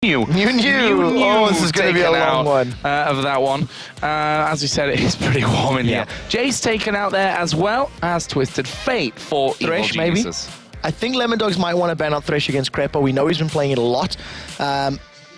New. Oh, this is going to be a long one. Of that one. As we said, it is pretty warm in here. Jace taken out there as well as Twisted Fate for Thresh, Evil maybe? Geniuses. I think Lemondogs might want to ban out Thresh against Crepo. We know he's been playing it a lot.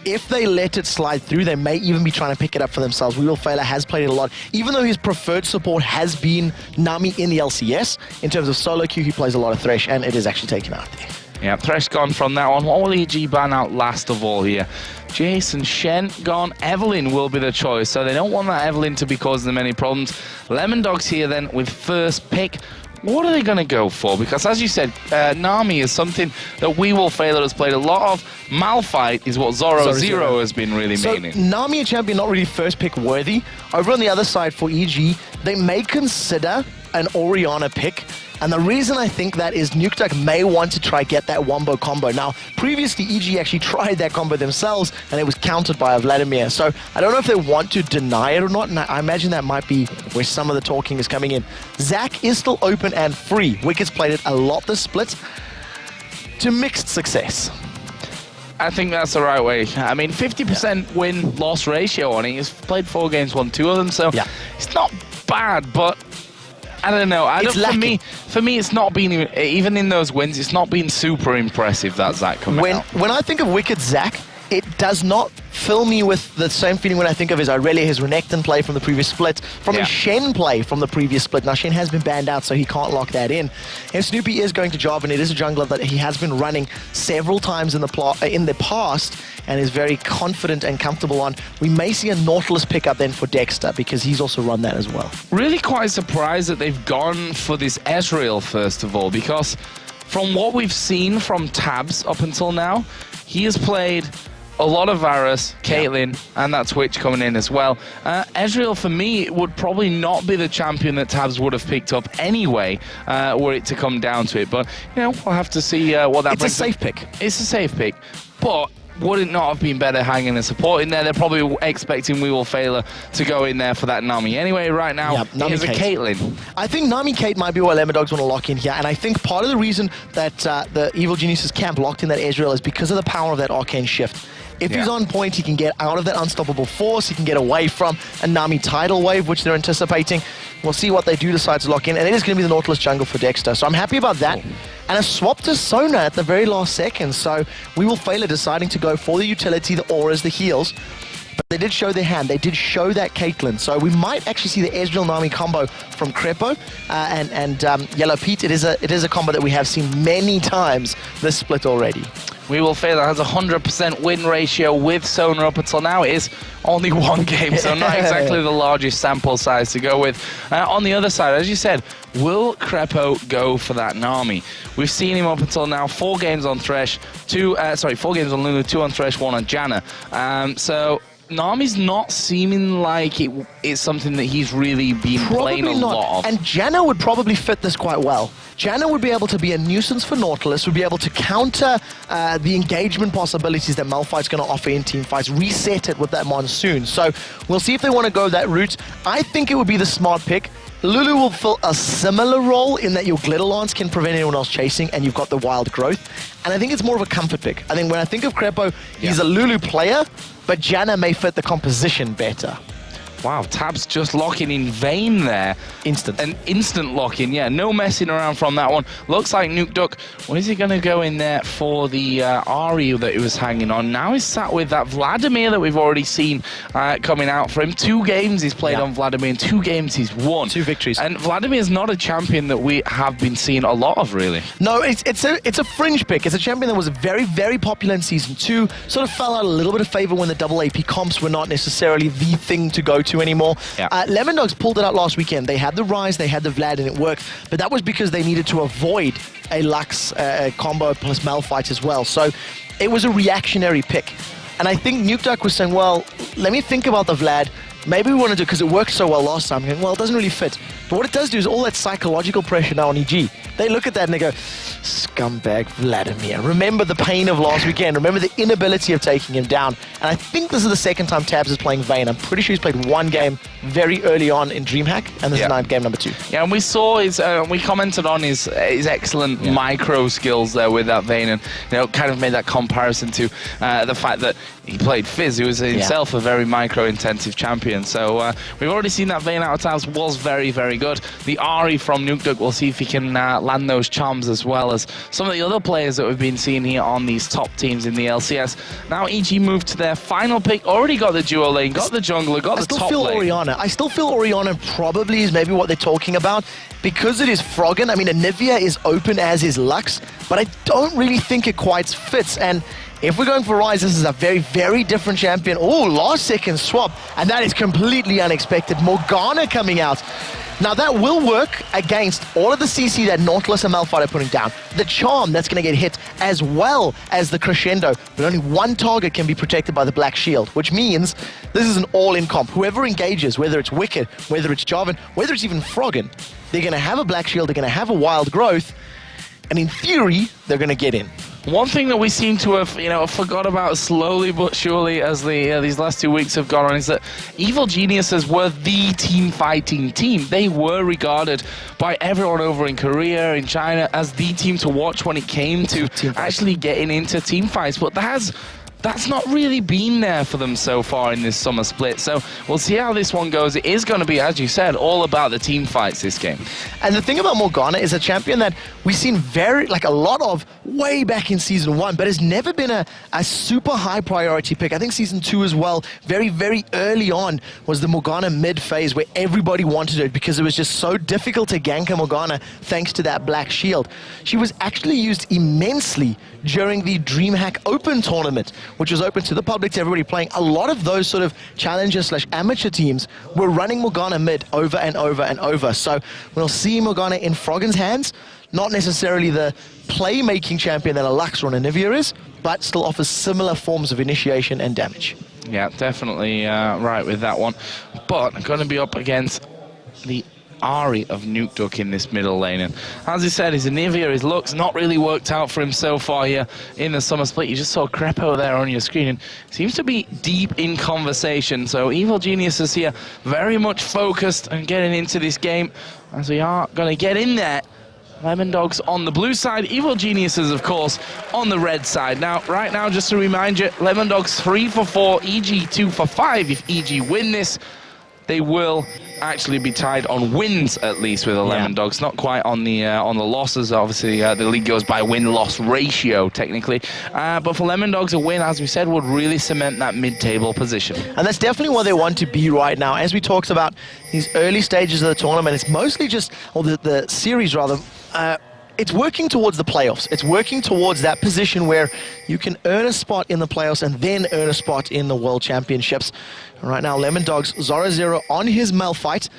If they let it slide through, they may even be trying to pick it up for themselves. We Will Failure has played it a lot. Even though his preferred support has been Nami in the LCS, in terms of solo queue, he plays a lot of Thresh, and it is actually taken out there. Yeah, Thresh gone from that one. What will EG ban out last of all here? Jason, Shen gone. Evelyn will be the choice, so they don't want that Evelyn to be causing them any problems. Lemondogs here then with first pick. What are they going to go for? Because as you said, Nami is something that We Will Failure has played a lot of. Malphite is what Zero has been really meaning. Nami, a champion, not really first pick worthy. Over on the other side for EG, they may consider an Orianna pick. And the reason I think that is Nukeduck may want to try get that Wombo combo. Now, previously, EG actually tried that combo themselves, and it was countered by a Vladimir. So I don't know if they want to deny it or not, and I imagine that might be where some of the talking is coming in. Zac is still open and free. Wicked's played it a lot this split to mixed success. I think that's the right way. I mean, 50% win-loss ratio on it. He's played 4 games, won 2 of them, so it's not bad, but I don't know. For me, it's not been even in those wins. It's not been super impressive that Zac coming out. When I think of Wicked Zac, it does not fill me with the same feeling when I think of his Irelia, his Renekton play from the previous split, from his Shen play from the previous split. Now, Shen has been banned out, so he can't lock that in. And Snoopy is going to Jarvan. It is a jungler that he has been running several times in the past and is very confident and comfortable on. We may see a Nautilus pickup then for Dexter, because he's also run that as well. Really quite surprised that they've gone for this Ezreal, first of all, because from what we've seen from Tabs up until now, he has played a lot of Varus, Caitlyn, and that Twitch coming in as well. Ezreal, for me, would probably not be the champion that Tabs would have picked up anyway, were it to come down to it. But, you know, we'll have to see what that brings. It's a safe pick. It's a safe pick. But would it not have been better hanging a support in there? They're probably expecting We Will Failure to go in there for that Nami. Anyway, right now, here's a Caitlyn. I think Nami Kate might be what Lemondogs want to lock in here, and I think part of the reason that the Evil Geniuses camp locked in that Ezreal is because of the power of that Arcane Shift. If he's on point, he can get out of that unstoppable force, he can get away from a Nami tidal wave, which they're anticipating. We'll see what they do decide to lock in, and it is going to be the Nautilus jungle for Dexter, so I'm happy about that. And a swap to Sona at the very last second, so We Will Failure deciding to go for the utility, the auras, the heals. But they did show their hand. They did show that Caitlyn. So we might actually see the Ezreal-Nami combo from Crepo and Yellow Pete. It is a combo that we have seen many times this split already. We Will Failure has a 100% win ratio with Sona up until now. It is only 1 game, so not exactly the largest sample size to go with. On the other side, as you said, will Crepo go for that Nami? We've seen him up until now 4 games on Thresh, 4 games on Lulu, 2 on Thresh, 1 on Janna. So Nami's not seeming like it's something that he's really been playing a lot of. And Janna would probably fit this quite well. Janna would be able to be a nuisance for Nautilus, would be able to counter the engagement possibilities that Malphite's going to offer in team fights, reset it with that Monsoon. So we'll see if they want to go that route. I think it would be the smart pick. Lulu will fill a similar role in that your Glitter Lance can prevent anyone else chasing, and you've got the wild growth. And I think it's more of a comfort pick. I think when I think of Crepo, he's a Lulu player, but Janna may fit the composition better. Wow, Tabs just locking in vain there. An instant lock-in, yeah. No messing around from that one. Looks like Nukeduck, what is he going to go in there for the Ari that he was hanging on? Now he's sat with that Vladimir that we've already seen coming out for him. 2 games he's played on Vladimir, and 2 games he's won. 2 victories. And Vladimir's not a champion that we have been seeing a lot of, really. No, it's a fringe pick. It's a champion that was very, very popular in Season 2. Sort of fell out a little bit of favor when the double AP comps were not necessarily the thing to go to anymore. Lemondogs pulled it out last weekend. They had the Rise, they had the Vlad, and it worked. But that was because they needed to avoid a Lux combo plus Malphite as well. So it was a reactionary pick. And I think Nukeduck was saying, well, let me think about the Vlad. Maybe we want to do, because it worked so well last time. Well, it doesn't really fit. But what it does do is all that psychological pressure now on EG. They look at that and they go, scumbag Vladimir. Remember the pain of last weekend. Remember the inability of taking him down. And I think this is the second time Tabs is playing Vayne. I'm pretty sure he's played one game very early on in DreamHack, and this is game number 2. Yeah, and we saw his, we commented on his excellent micro skills there with that Vayne, and kind of made that comparison to the fact that he played Fizz, who was himself a very micro-intensive champion. So we've already seen that Vayne out of Tabs was very, very good. The Ari from Nukeduk, we'll see if he can land those charms, as well as some of the other players that we've been seeing here on these top teams in the LCS. Now EG moved to their final pick, already got the duo lane, got the jungler, got the top lane. I still feel Orianna probably is maybe what they're talking about, because it is Froggen. I mean, Anivia is open, as is Lux, but I don't really think it quite fits. And if we're going for Rise, this is a very, very different champion. Oh, last second swap, and that is completely unexpected. Morgana coming out. Now that will work against all of the CC that Nautilus and Malphite are putting down. The charm that's going to get hit, as well as the crescendo. But only one target can be protected by the Black Shield, which means this is an all-in comp. Whoever engages, whether it's Wicked, whether it's Jarvan, whether it's even Froggen, they're going to have a Black Shield, they're going to have a Wild Growth, and in theory, they're going to get in. One thing that we seem to have, forgot about slowly but surely as these last 2 weeks have gone on is that Evil Geniuses were the team fighting team. They were regarded by everyone over in Korea, in China, as the team to watch when it came to actually getting into team fights. But that's not really been there for them so far in this summer split. So we'll see how this one goes. It is going to be, as you said, all about the team fights this game. And the thing about Morgana is a champion that we've seen a lot of way back in Season 1, but has never been a super high priority pick. I think Season 2 as well, very, very early on, was the Morgana mid phase where everybody wanted it because it was just so difficult to gank a Morgana thanks to that Black Shield. She was actually used immensely during the DreamHack Open tournament, which was open to the public, to everybody playing. A lot of those sort of challenger/amateur teams were running Morgana mid over and over and over. So we'll see Morgana in Froggen's hands, not necessarily the playmaking champion that a Lux or an Anivia is, but still offers similar forms of initiation and damage. Yeah, definitely right with that one. But I'm going to be up against the Ari of Nukeduk in this middle lane, and as he said, his Anivia, his looks not really worked out for him so far here in the summer split. You just saw Crepo there on your screen, and seems to be deep in conversation. So Evil Geniuses here very much focused on getting into this game, as we are going to get in there. Lemondogs on the blue side, Evil Geniuses, of course, on the red side. Now, right now, just to remind you, Lemondogs 3 for 4, EG 2 for 5. If EG win this, they will actually be tied on wins, at least, with the Lemondogs. Not quite on the losses. Obviously, the league goes by win-loss ratio, technically. But for Lemondogs, a win, as we said, would really cement that mid-table position. And that's definitely what they want to be right now. As we talked about these early stages of the tournament, it's mostly just, or the series rather, it's working towards the playoffs. It's working towards that position where you can earn a spot in the playoffs and then earn a spot in the World Championships. And right now, Lemondogs, Zora Zero on his Malphite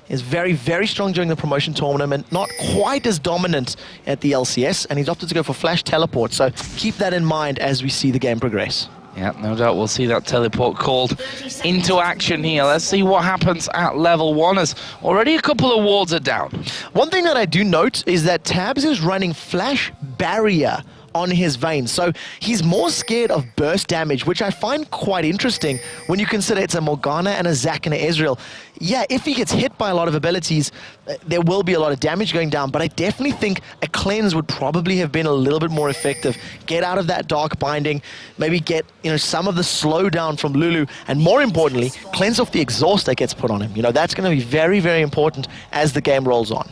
is very, very strong during the promotion tournament, not quite as dominant at the LCS, and he's opted to go for Flash Teleport. So keep that in mind as we see the game progress. Yeah, no doubt we'll see that teleport called into action here. Let's see what happens at level 1, as already a couple of wards are down. One thing that I do note is that Tabs is running Flash Barrier on his Vayne, so he's more scared of burst damage, which I find quite interesting when you consider it's a Morgana and a Zac and a Ezreal. Yeah, if he gets hit by a lot of abilities, there will be a lot of damage going down, but I definitely think a cleanse would probably have been a little bit more effective. Get out of that dark binding, maybe get some of the slowdown from Lulu, and more importantly, cleanse off the exhaust that gets put on him. That's going to be very, very important as the game rolls on.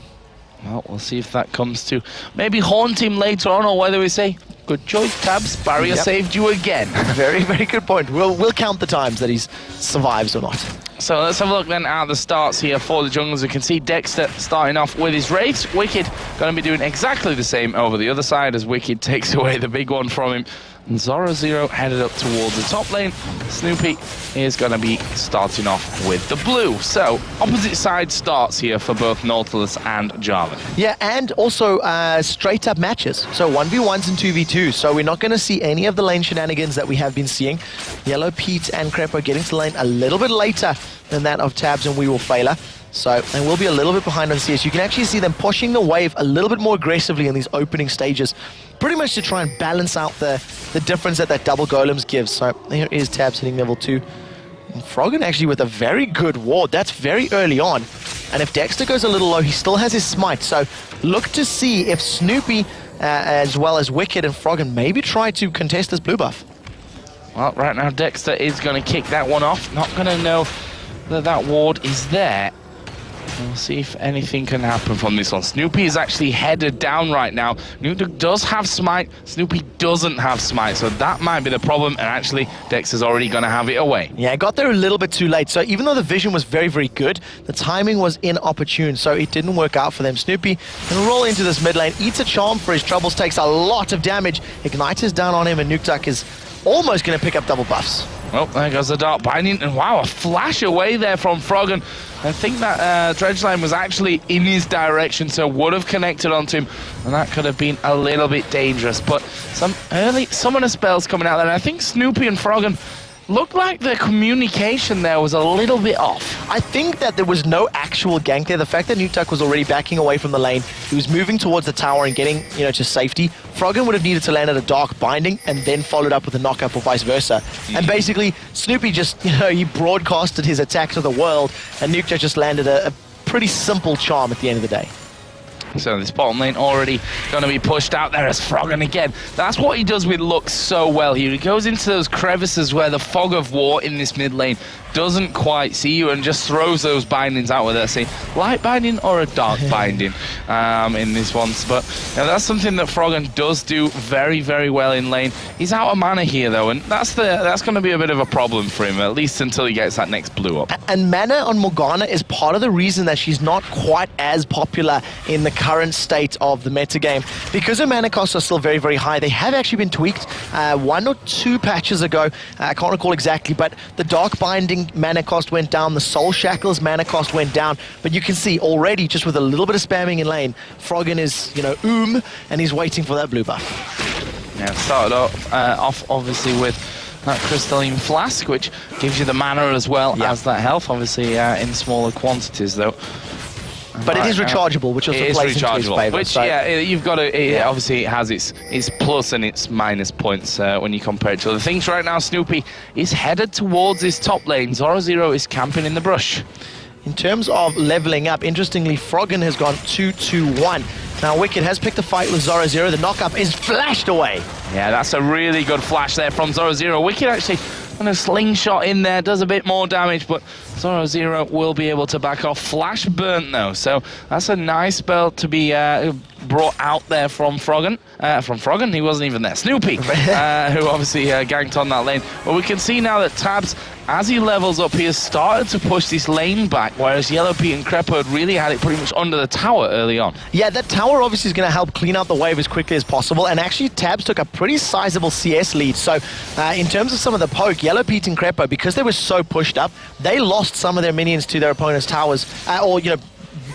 Well, we'll see if that comes to maybe haunt him later on, or whether we say, good choice, Tabs, Barrier saved you again. Very, very good point. We'll count the times that he survives or not. So let's have a look then at the starts here for the junglers. We can see Dexter starting off with his Wraiths. Wicked going to be doing exactly the same over the other side, as Wicked takes away the big one from him. And Zora Zero headed up towards the top lane. Snoopy is going to be starting off with the blue. So opposite side starts here for both Nautilus and Jarvan. Yeah, and also straight up matches. So 1v1s and 2v2s. So we're not going to see any of the lane shenanigans that we have been seeing. Yellow, Pete and Crepo getting to lane a little bit later than that of Tabs and We Will Failer. So they will be a little bit behind on CS. You can actually see them pushing the wave a little bit more aggressively in these opening stages, pretty much to try and balance out the difference that double golems gives. So here is Tabs hitting level 2. And Froggen actually with a very good ward. That's very early on. And if Dexter goes a little low, he still has his smite. So look to see if Snoopy, as well as Wicked and Froggen, maybe try to contest this blue buff. Well, right now Dexter is going to kick that one off. Not going to know that that ward is there. We'll see if anything can happen from this one. Snoopy is actually headed down right now. Lemondogs does have smite. Snoopy doesn't have smite, so that might be the problem. And actually, Dexter's already going to have it away. Yeah, got there a little bit too late. So even though the vision was very, very good, the timing was inopportune. So it didn't work out for them. Snoopy can roll into this mid lane, eats a charm for his troubles, takes a lot of damage. Ignite is down on him, and Nukeduck is almost going to pick up double buffs. Oh, there goes the Dark Binding, and wow, a flash away there from Froggen. I think that Dredgeline was actually in his direction, so would have connected onto him, and that could have been a little bit dangerous. But some early summoner spells coming out there, and I think Snoopy and Froggen looked like the communication there was a little bit off. I think that there was no actual gank there. The fact that Nukeduck was already backing away from the lane, he was moving towards the tower and getting, to safety. Froggen would have needed to land at a Dark Binding and then followed up with a knockup or vice versa. And basically, Snoopy just, he broadcasted his attack to the world, and Nukeduck just landed a pretty simple charm at the end of the day. So this bottom lane already going to be pushed out there as Froggen again. That's what he does with Lux so well here. He goes into those crevices where the fog of war in this mid lane doesn't quite see you and just throws those bindings out, whether it's a light binding or a dark binding in this one. But that's something that Froggen does do very, very well in lane. He's out of mana here though, and that's going to be a bit of a problem for him, at least until he gets that next blue up. And mana on Morgana is part of the reason that she's not quite as popular in the current state of the metagame. Because her mana costs are still very, very high, they have actually been tweaked 1 or 2 patches ago. I can't recall exactly, but the Dark Binding mana cost went down, the Soul Shackles mana cost went down, but you can see already, just with a little bit of spamming in lane, Froggen is, and he's waiting for that blue buff. Yeah, started off obviously with that Crystalline Flask, which gives you the mana as well as that health, obviously in smaller quantities though. But it is rechargeable, which also plays into his favor. Which, so. You've got to... Obviously, it has its plus and its minus points when you compare it to other things. Right now, Snoopy is headed towards his top lane. Zoro is camping in the brush. In terms of leveling up, interestingly, Froggen has gone 2-2-1. Now, Wicked has picked a fight with Zoro. The knockup is flashed away. Yeah, that's a really good flash there from Zoro. Wicked actually... and a slingshot in there does a bit more damage, but Zoro will be able to back off. Flash burnt though, so that's a nice spell to be brought out there from Froggen. He wasn't even there. Snoopy, who obviously ganked on that lane. But we can see now that Tabs, as he levels up, he has started to push this lane back, whereas Yellow Pete and Crepo had really had it pretty much under the tower early on. Yeah, that tower obviously is going to help clean out the wave as quickly as possible, and actually Tabs took a pretty sizable CS lead. So in terms of some of the poke, Yellow Pete and Crepo, because they were so pushed up, they lost some of their minions to their opponent's towers,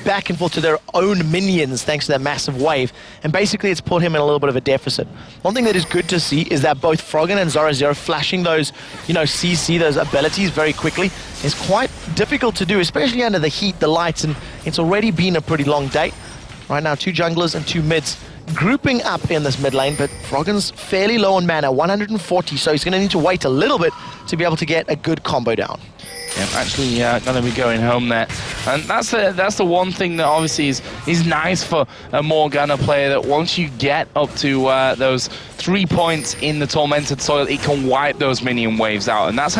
back and forth to their own minions thanks to that massive wave, and basically it's put him in a little bit of a deficit. One thing that is good to see is that both Froggen and Zoro flashing those, CC, those abilities very quickly is quite difficult to do, especially under the heat, the lights, and it's already been a pretty long day. Right now, 2 junglers and 2 mids grouping up in this mid lane, but Froggen's fairly low on mana, 140, so he's going to need to wait a little bit to be able to get a good combo down. Yeah, actually going to be going home there. And that's the one thing that obviously is nice for a Morgana player, that once you get up to those 3 points in the Tormented Soil, it can wipe those minion waves out. And that's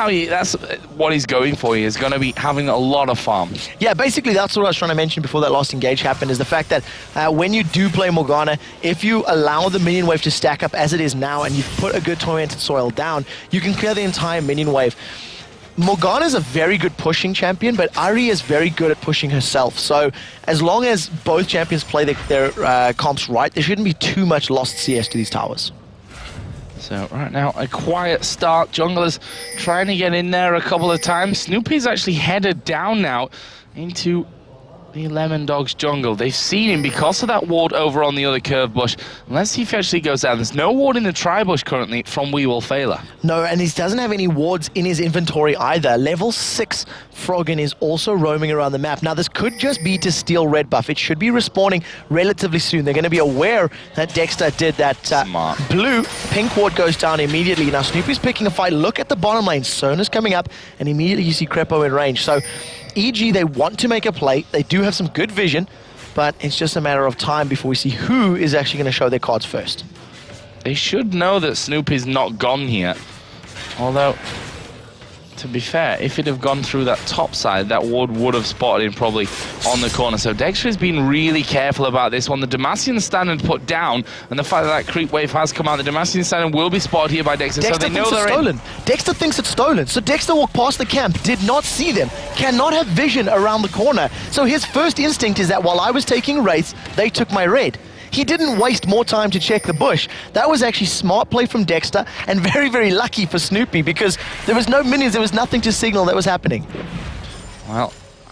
what he's going for. He is going to be having a lot of farm. Yeah, basically that's what I was trying to mention before that last engage happened, is the fact that when you do play Morgana, if you allow the minion wave to stack up as it is now and you put a good Tormented Soil down, you can clear the entire minion wave. Morgana is a very good pushing champion, but Ari is very good at pushing herself. So as long as both champions play their comps right, there shouldn't be too much lost CS to these towers. So right now, a quiet start. Junglers trying to get in there a couple of times. Snoopy's actually headed down now into the Lemondogs jungle. They've seen him because of that ward over on the other curve bush. Let's see if he actually goes down. There's no ward in the tri-bush currently from We Will Failer. No, and he doesn't have any wards in his inventory either. Level 6 Froggen is also roaming around the map. Now, this could just be to steal red buff. It should be respawning relatively soon. They're going to be aware that Dexter did that. Blue, pink ward goes down immediately. Now, Snoopy's picking a fight. Look at the bottom lane. Sona's coming up, and immediately you see Crepo in range. So, EG, they want to make a play. They do have some good vision, but it's just a matter of time before we see who is actually going to show their cards first. They should know that Snoopy's not gone here. Although, to be fair, if it had gone through that top side, that ward would have spotted him probably on the corner. So Dexter has been really careful about this one. The Demacian standard put down, and the fact that creep wave has come out, the Demacian standard will be spotted here by Dexter. Dexter so they know thinks they're it's stolen. Dexter thinks it's stolen. So Dexter walked past the camp, did not see them, cannot have vision around the corner. So his first instinct is that while I was taking wraiths, they took my red. He didn't waste more time to check the bush. That was actually smart play from Dexter and very, very lucky for Snoopy because there was no minions, there was nothing to signal that was happening. Well,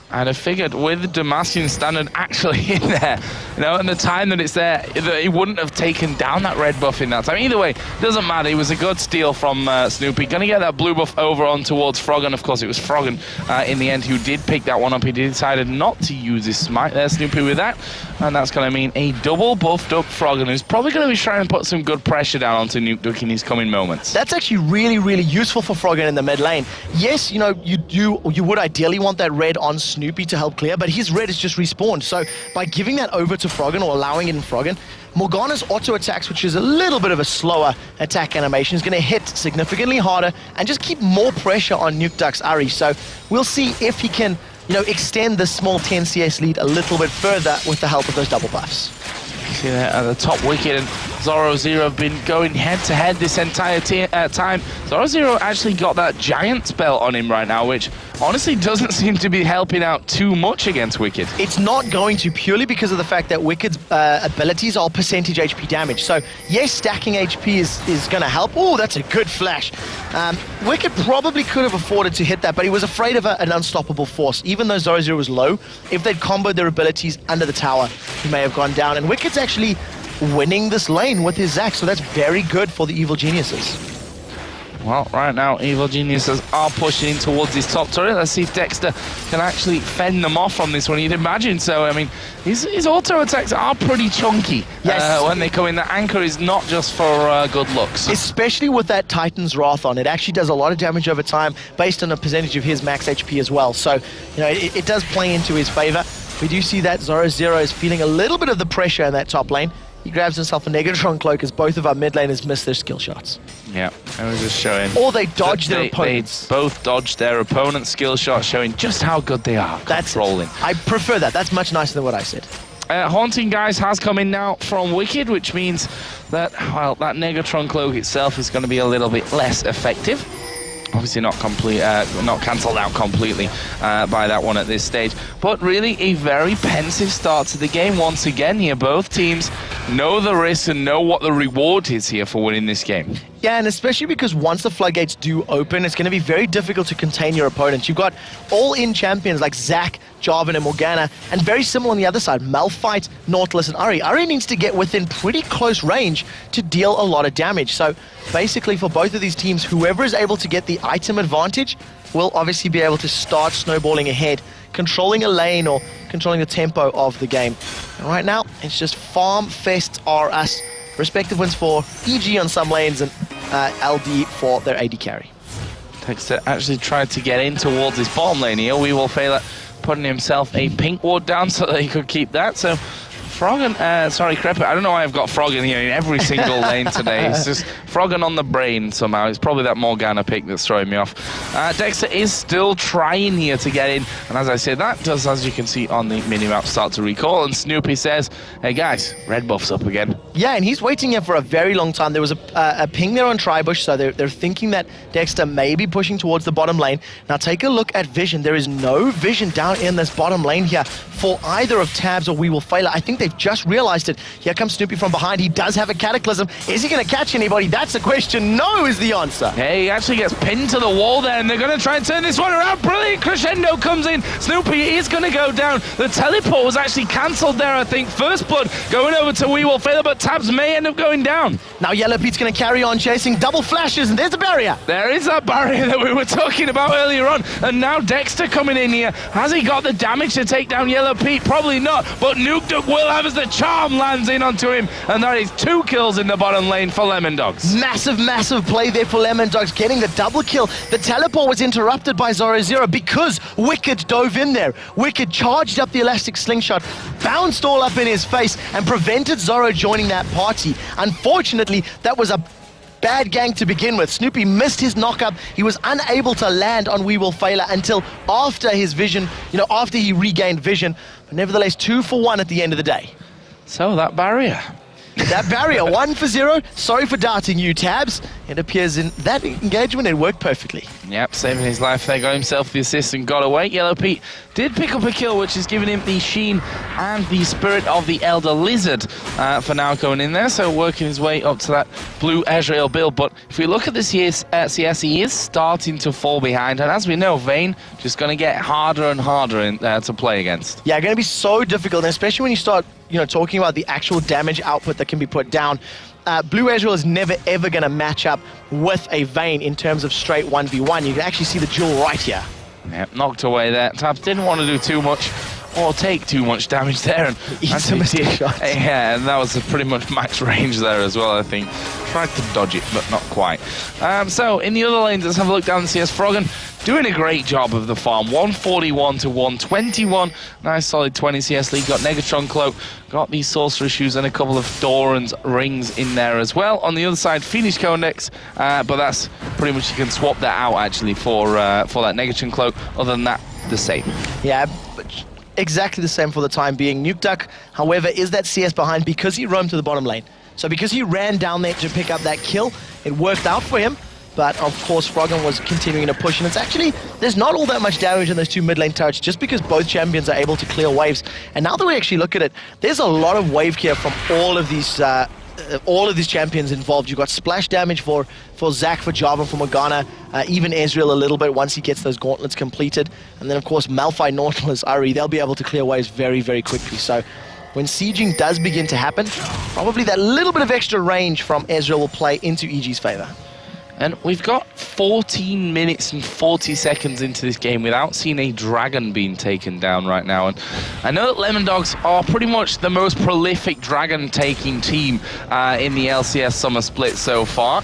I'd have figured with the Demacian standard actually in there, you know, and the time that it's there, that he wouldn't have taken down that red buff in that time. Either way, doesn't matter. It was a good steal from Snoopy. Gonna get that blue buff over on towards Froggen. Of course, it was Froggen in the end who did pick that one up. He decided not to use his smite there, Snoopy, with that. And that's going to mean a double buffed up Froggen, who's probably going to be trying to put some good pressure down onto Nuke Duck in his coming moments. That's actually really, really useful for Froggen in the mid lane. Yes, you know, you would ideally want that red on Snoopy to help clear, but his red is just respawned. So by giving that over to Froggen or allowing it in Froggen, Morgana's auto attacks, which is a little bit of a slower attack animation, is going to hit significantly harder and just keep more pressure on Nuke Duck's Ahri. So we'll see if he can, you know, extend the small 10 CS lead a little bit further with the help of those double buffs. See there at the top wicket, and Zoro0 have been going head-to-head this entire time. Zoro0 actually got that giant spell on him right now, which honestly doesn't seem to be helping out too much against Wicked. It's not going to, purely because of the fact that Wicked's abilities are percentage HP damage. So yes, stacking HP is going to help. Oh, that's a good flash. Wicked probably could have afforded to hit that, but he was afraid of an unstoppable force. Even though Zoro0 was low, if they'd comboed their abilities under the tower, he may have gone down. And Wicked's actually winning this lane with his Zac, so that's very good for the Evil Geniuses. Well, right now, Evil Geniuses are pushing in towards his top turret. Let's see if Dexter can actually fend them off from this one. You'd imagine so. I mean, his auto attacks are pretty chunky when they come in. The anchor is not just for good looks. Especially with that Titan's Wrath on. It actually does a lot of damage over time based on a percentage of his max HP as well. So, you know, it does play into his favor. We do see that Zoro0 is feeling a little bit of the pressure in that top lane. He grabs himself a Negatron cloak as both of our mid laners miss their skill shots. Yeah, I was just showing. Or they dodge their opponents. They both dodge their opponent's skill shots, showing just how good they are. That's rolling. I prefer that. That's much nicer than what I said. Haunting Guys has come in now from Wicked, which means that, well, that Negatron cloak itself is going to be a little bit less effective. Obviously not cancelled out completely by that one at this stage. But really a very pensive start to the game once again here. Both teams know the risk and know what the reward is here for winning this game. Yeah, and especially because once the floodgates do open, it's going to be very difficult to contain your opponents. You've got all-in champions like Zac, Jarvan, and Morgana, and very similar on the other side, Malphite, Nautilus, and Ahri. Ahri needs to get within pretty close range to deal a lot of damage. So basically for both of these teams, whoever is able to get the item advantage will obviously be able to start snowballing ahead, controlling a lane or controlling the tempo of the game. And right now, it's just farm fest are us. Respective wins for EG on some lanes and LD for their AD carry. Dexter actually tried to get in towards his bottom lane here. We Will Fail at putting himself a pink ward down so that he could keep that. So Froggen, Crepo, I don't know why I've got Froggen here in every single lane today. It's just Froggen on the brain somehow. It's probably that Morgana pick that's throwing me off. Dexter is still trying here to get in. And as I said, that does, as you can see on the minimap, start to recall. And Snoopy says, hey guys, red buff's up again. Yeah, and he's waiting here for a very long time. There was a ping there on Tribush, so they're thinking that Dexter may be pushing towards the bottom lane. Now take a look at vision. There is no vision down in this bottom lane here for either of Tabs or We Will Fail. I think they've You've just realized it. Here comes Snoopy from behind. He does have a Cataclysm. Is he going to catch anybody? That's the question. No is the answer. Hey, he actually gets pinned to the wall there, and they're going to try and turn this one around. Brilliant crescendo comes in. Snoopy is going to go down. The teleport was actually cancelled there, I think. First blood going over to We Will Fail, but Tabs may end up going down. Now Yellow Pete's going to carry on chasing double flashes, and there's the barrier. There is that barrier that we were talking about earlier on, and now Dexter coming in here. Has he got the damage to take down Yellow Pete? Probably not, but Nuke will have as the charm lands in onto him, and that is 2 kills in the bottom lane for Lemondogs. Massive play there for Lemondogs, getting the double kill. The teleport was interrupted by Zoro because Wicked dove in there. Wicked charged up the elastic slingshot, bounced all up in his face, and prevented Zoro joining that party. Unfortunately, that was a bad gang to begin with. Snoopy missed his knockup. He was unable to land on We Will Fail until after his vision, after he regained vision. But nevertheless, 2 for 1 at the end of the day. So that barrier. That barrier, 1 for 0. Sorry for doubting you, Tabs. It appears in that engagement, it worked perfectly. Yep, saving his life there, got himself the assist and got away. Yellow Pete did pick up a kill, which has given him the Sheen and the Spirit of the Elder Lizard for now going in there. So working his way up to that blue Ezreal build. But if we look at the CS, he is starting to fall behind. And as we know, Vayne just going to get harder and harder to play against. Yeah, going to be so difficult, and especially when you start talking about the actual damage output that can be put down. Blue Ezreal is never ever going to match up with a Vayne in terms of straight 1v1. You can actually see the duel right here. Yep, knocked away there. Tabs didn't want to do too much or take too much damage there. And Eats a mistake shot. Yeah, and that was pretty much max range there as well, I think. Tried to dodge it, but not quite. So, in the other lanes, let's have a look down the CS. Froggen doing a great job of the farm. 141 to 121. Nice solid 20 CS lead. Got Negatron Cloak, got these Sorcerer Shoes and a couple of Doran's rings in there as well. On the other side, Phoenix Codex, but that's pretty much, you can swap that out actually for that Negatron Cloak. Other than that, the same. Yeah, exactly the same for the time being. Nuke, however, is that CS behind because he roamed to the bottom lane. So because he ran down there to pick up that kill, it worked out for him. But of course, Froggen was continuing to push, and it's actually, there's not all that much damage in those 2 mid lane turrets just because both champions are able to clear waves. And now that we actually look at it, there's a lot of wave care from all of these champions involved. You've got splash damage for Zac, for Java, for Morgana, even Ezreal a little bit once he gets those gauntlets completed. And then of course, Malphite, Nautilus, Ari, they'll be able to clear waves very, very quickly. So when sieging does begin to happen, probably that little bit of extra range from Ezreal will play into EG's favor. And we've got 14 minutes and 40 seconds into this game without seeing a dragon being taken down right now. And I know that Lemondogs are pretty much the most prolific dragon-taking team in the LCS Summer Split so far.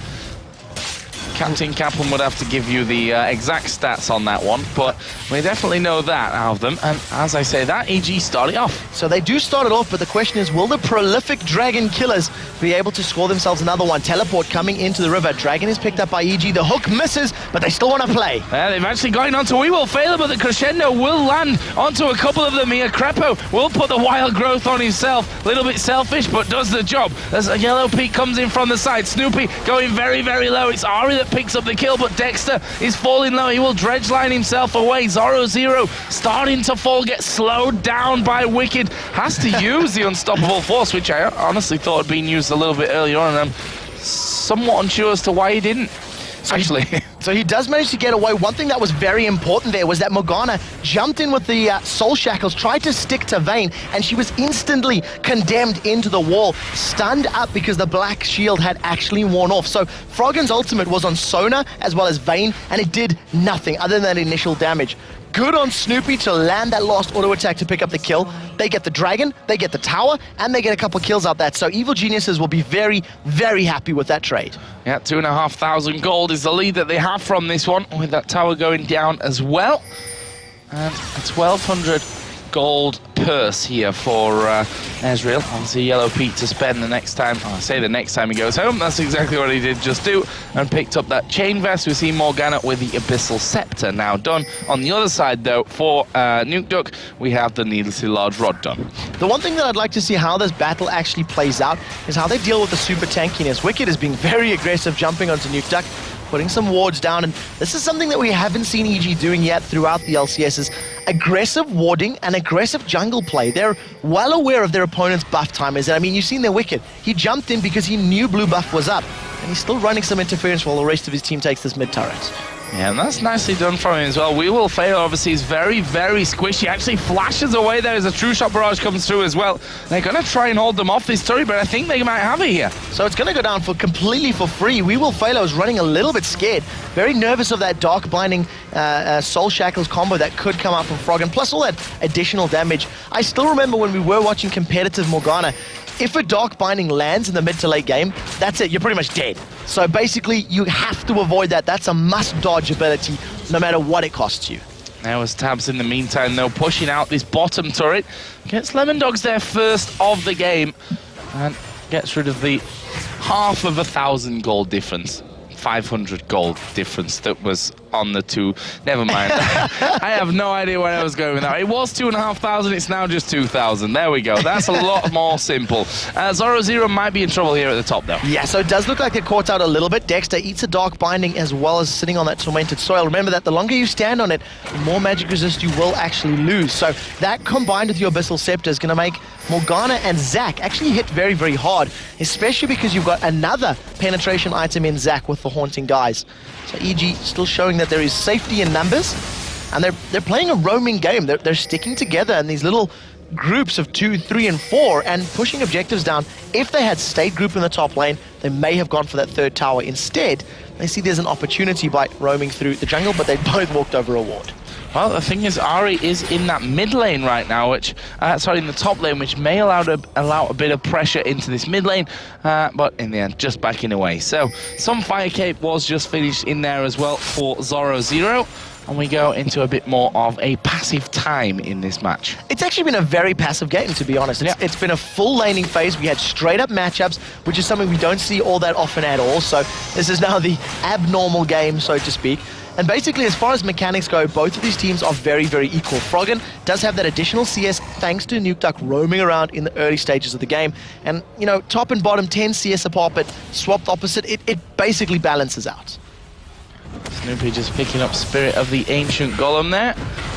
Captain Kaplan would have to give you the exact stats on that one, but we definitely know that out of them. And as I say, that EG started off. So they do start it off, but the question is, will the prolific dragon killers be able to score themselves another one? Teleport coming into the river. Dragon is picked up by EG. The hook misses, but they still want to play. They've actually gotten onto We Will Fail, but the crescendo will land onto a couple of them here. Crepo will put the wild growth on himself. A little bit selfish, but does the job. As a Yellow Peak comes in from the side. Snoopy going very, very low. It's Ari that picks up the kill, but Dexter is falling low. He will dredge line himself away. Zoro starting to fall, gets slowed down by Wicked. Has to use the Unstoppable Force, which I honestly thought had been used a little bit earlier on, and I'm somewhat unsure as to why he didn't. So he does manage to get away. One thing that was very important there was that Morgana jumped in with the Soul Shackles, tried to stick to Vayne, and she was instantly condemned into the wall, stunned up because the black shield had actually worn off. So Froggen's ultimate was on Sona as well as Vayne, and it did nothing other than initial damage. Good on Snoopy to land that last auto attack to pick up the kill. They get the dragon, they get the tower, and they get a couple kills out that. So Evil Geniuses will be very, very happy with that trade. Yeah, 2,500 gold is the lead that they have from this one, with that tower going down as well. And a 1,200 gold purse here for Ezreal. Obviously Yellow Pete to spend the next time, I say the next time he goes home, that's exactly what he did just do, and picked up that chain vest. We see Morgana with the Abyssal Scepter now done. On the other side though, for Nuke, we have the Needlessly Large Rod done. The one thing that I'd like to see how this battle actually plays out is how they deal with the super tankiness. Wicked is being very aggressive, jumping onto Nuke. putting some wards down, and this is something that we haven't seen EG doing yet throughout the LCS, is aggressive warding and aggressive jungle play. They're well aware of their opponent's buff timers, and I mean, you've seen their Wicked. He jumped in because he knew blue buff was up, and he's still running some interference while the rest of his team takes this mid turret. Yeah, and that's nicely done from him as well. We Will Fail, obviously, is very, very squishy. Actually flashes away there as a true shot barrage comes through as well. They're going to try and hold them off this turret, but I think they might have it here. So it's going to go down completely for free. We Will Fail is running a little bit scared. Very nervous of that Dark Binding Soul Shackles combo that could come out from Froggen, plus all that additional damage. I still remember when we were watching competitive Morgana, if a Dark Binding lands in the mid to late game, that's it, you're pretty much dead. So basically, you have to avoid that. That's a must-dodge ability, no matter what it costs you. There was Tabs in the meantime, though, pushing out this bottom turret. Gets Lemondogs their first of the game, and gets rid of the 500,000 gold difference. 500 gold difference that was on the two. Never mind. I have no idea where I was going with that. It was 2,500, it's now just 2,000. There we go. That's a lot more simple. Zoro might be in trouble here at the top, though. Yeah, so it does look like they're caught out a little bit. Dexter eats a Dark Binding as well as sitting on that tormented soil. Remember that the longer you stand on it, the more magic resist you will actually lose. So that combined with your Abyssal Scepter is going to make Morgana and Zac actually hit very, very hard, especially because you've got another penetration item in Zac with the Haunting Guys. So EG still showing that there is safety in numbers, and they're playing a roaming game. They're sticking together in these little groups of 2, 3, and 4 and pushing objectives down. If they had stayed group in the top lane, they may have gone for that third tower. Instead, they see there's an opportunity by roaming through the jungle, but they both walked over a ward. Well, the thing is, Ari is in that mid lane right now, which, in the top lane, which may allow a bit of pressure into this mid lane, but in the end, just backing away. So, some Fire Cape was just finished in there as well for Zoro Zero, and we go into a bit more of a passive time in this match. It's actually been a very passive game, to be honest. It's been a full laning phase. We had straight up matchups, which is something we don't see all that often at all. So, this is now the abnormal game, so to speak. And basically, as far as mechanics go, both of these teams are very, very equal. Froggen does have that additional CS thanks to Nuke Duck roaming around in the early stages of the game. And, you know, top and bottom 10 CS apart, but swapped opposite, it basically balances out. Snoopy just picking up Spirit of the Ancient Golem there.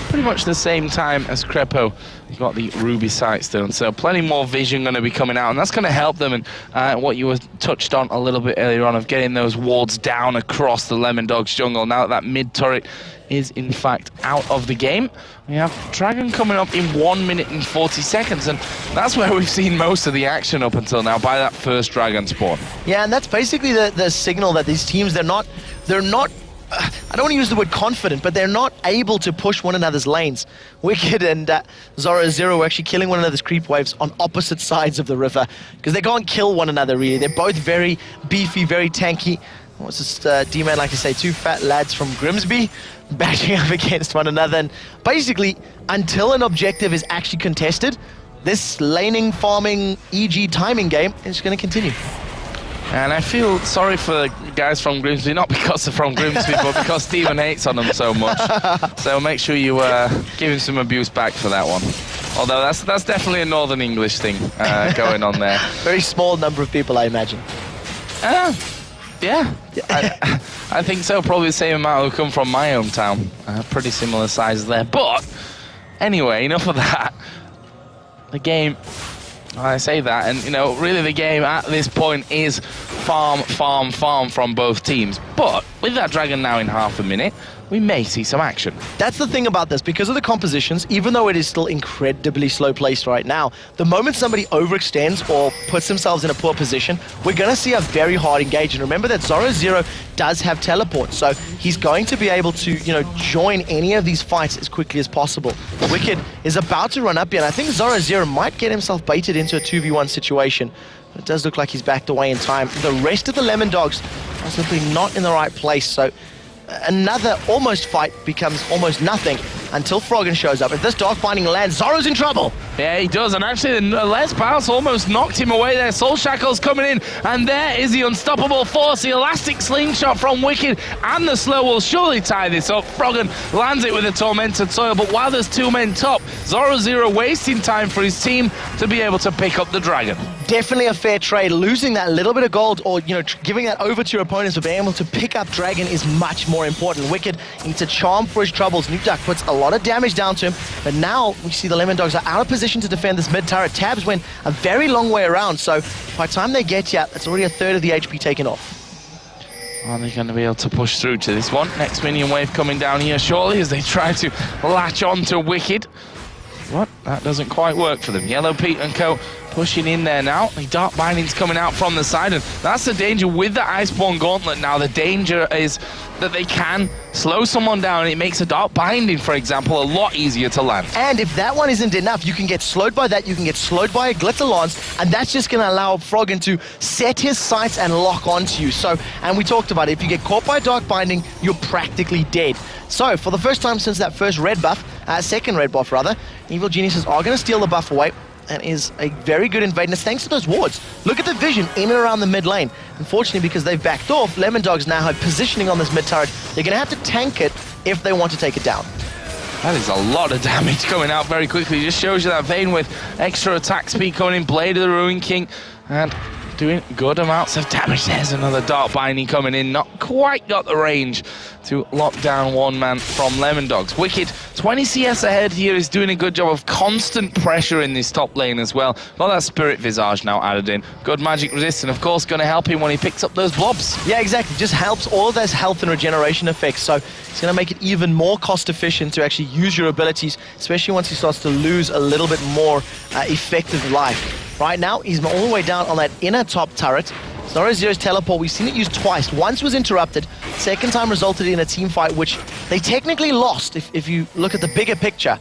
Pretty much the same time as Crepo. He's got the Ruby Sightstone, so plenty more vision going to be coming out, and that's going to help them. And what you were touched on a little bit earlier on of getting those wards down across the Lemondogs jungle. Now that mid turret is in fact out of the game, we have Dragon coming up in 1 minute and 40 seconds, and that's where we've seen most of the action up until now by that first Dragon spawn. Yeah, and that's basically the signal that these teams, they're not I don't want to use the word confident, but they're not able to push one another's lanes. Wicked and Zoro Zero were actually killing one another's creep waves on opposite sides of the river because they can't kill one another really. They're both very beefy, very tanky. What's this D-Man like to say? Two fat lads from Grimsby bashing up against one another. And basically, until an objective is actually contested, this laning, farming, EG timing game is going to continue. And I feel sorry for the guys from Grimsby, not because they're from Grimsby, but because Steven hates on them so much. So make sure you give him some abuse back for that one. Although that's definitely a Northern English thing going on there. Very small number of people, I imagine. Yeah, I think so. Probably the same amount who come from my hometown. Pretty similar size there. But anyway, enough of that. The game... I say that, and you know, really the game at this point is farm from both teams. But with that Dragon now in half a minute, we may see some action. That's the thing about this, because of the compositions, even though it is still incredibly slow placed right now, the moment somebody overextends or puts themselves in a poor position, we're going to see a very hard engage. And remember that Zoro Zero does have teleport, so he's going to be able to, you know, join any of these fights as quickly as possible. Wicked is about to run up here, and I think Zoro Zero might get himself baited into a 2v1 situation. It does look like he's backed away in time. The rest of the Lemondogs are simply not in the right place, so another almost fight becomes almost nothing until Froggen shows up. If this Dark Binding lands, Zoro's in trouble. Yeah, he does, and actually the Les Pass almost knocked him away there. Soul Shackle's coming in, and there is the unstoppable force. The elastic slingshot from Wicked, and the slow will surely tie this up. Froggen lands it with a tormented soil, but while there's two men top, Zoro Zero wasting time for his team to be able to pick up the Dragon. Definitely a fair trade. Losing that little bit of gold or, giving that over to your opponents for being able to pick up Dragon is much more important. Wicked needs a charm for his troubles. Nukeduck puts a lot of damage down to him, but now we see the Lemondogs are out of position to defend this mid turret. Tabs went a very long way around, so by the time they get you, it's already a third of the HP taken off. Are they going to be able to push through to this one? Next minion wave coming down here shortly as they try to latch on to Wicked. What? That doesn't quite work for them. Yellow Pete and Co. pushing in there now. The Dark Binding's coming out from the side, and that's the danger with the Iceborne Gauntlet now. The danger is that they can slow someone down, and it makes a Dark Binding, for example, a lot easier to land. And if that one isn't enough, you can get slowed by that, you can get slowed by a Glitter Lance, and that's just going to allow Froggen to set his sights and lock onto you. So, and we talked about it, if you get caught by Dark Binding, you're practically dead. So, for the first time since that first red buff, second red buff rather, Evil Geniuses are going to steal the buff away. And is a very good invadiness thanks to those wards. Look at the vision in and around the mid lane. Unfortunately, because they've backed off, Lemondogs now have positioning on this mid turret. They're going to have to tank it if they want to take it down. That is a lot of damage coming out very quickly. Just shows you that Vayne with extra attack speed coming in. Blade of the Ruin King and doing good amounts of damage. There's another Dark Binding coming in. Not quite got the range to lock down one man from Lemondogs. Wicked, 20 CS ahead here, is doing a good job of constant pressure in this top lane as well. Got that Spirit Visage now added in. Good magic resist, and of course going to help him when he picks up those blobs. Yeah, exactly. Just helps all of those health and regeneration effects. So it's going to make it even more cost efficient to actually use your abilities, especially once he starts to lose a little bit more effective life. Right now, he's all the way down on that inner top turret. Zoro Zero's teleport, we've seen it used twice. Once was interrupted, second time resulted in a team fight, which they technically lost if you look at the bigger picture.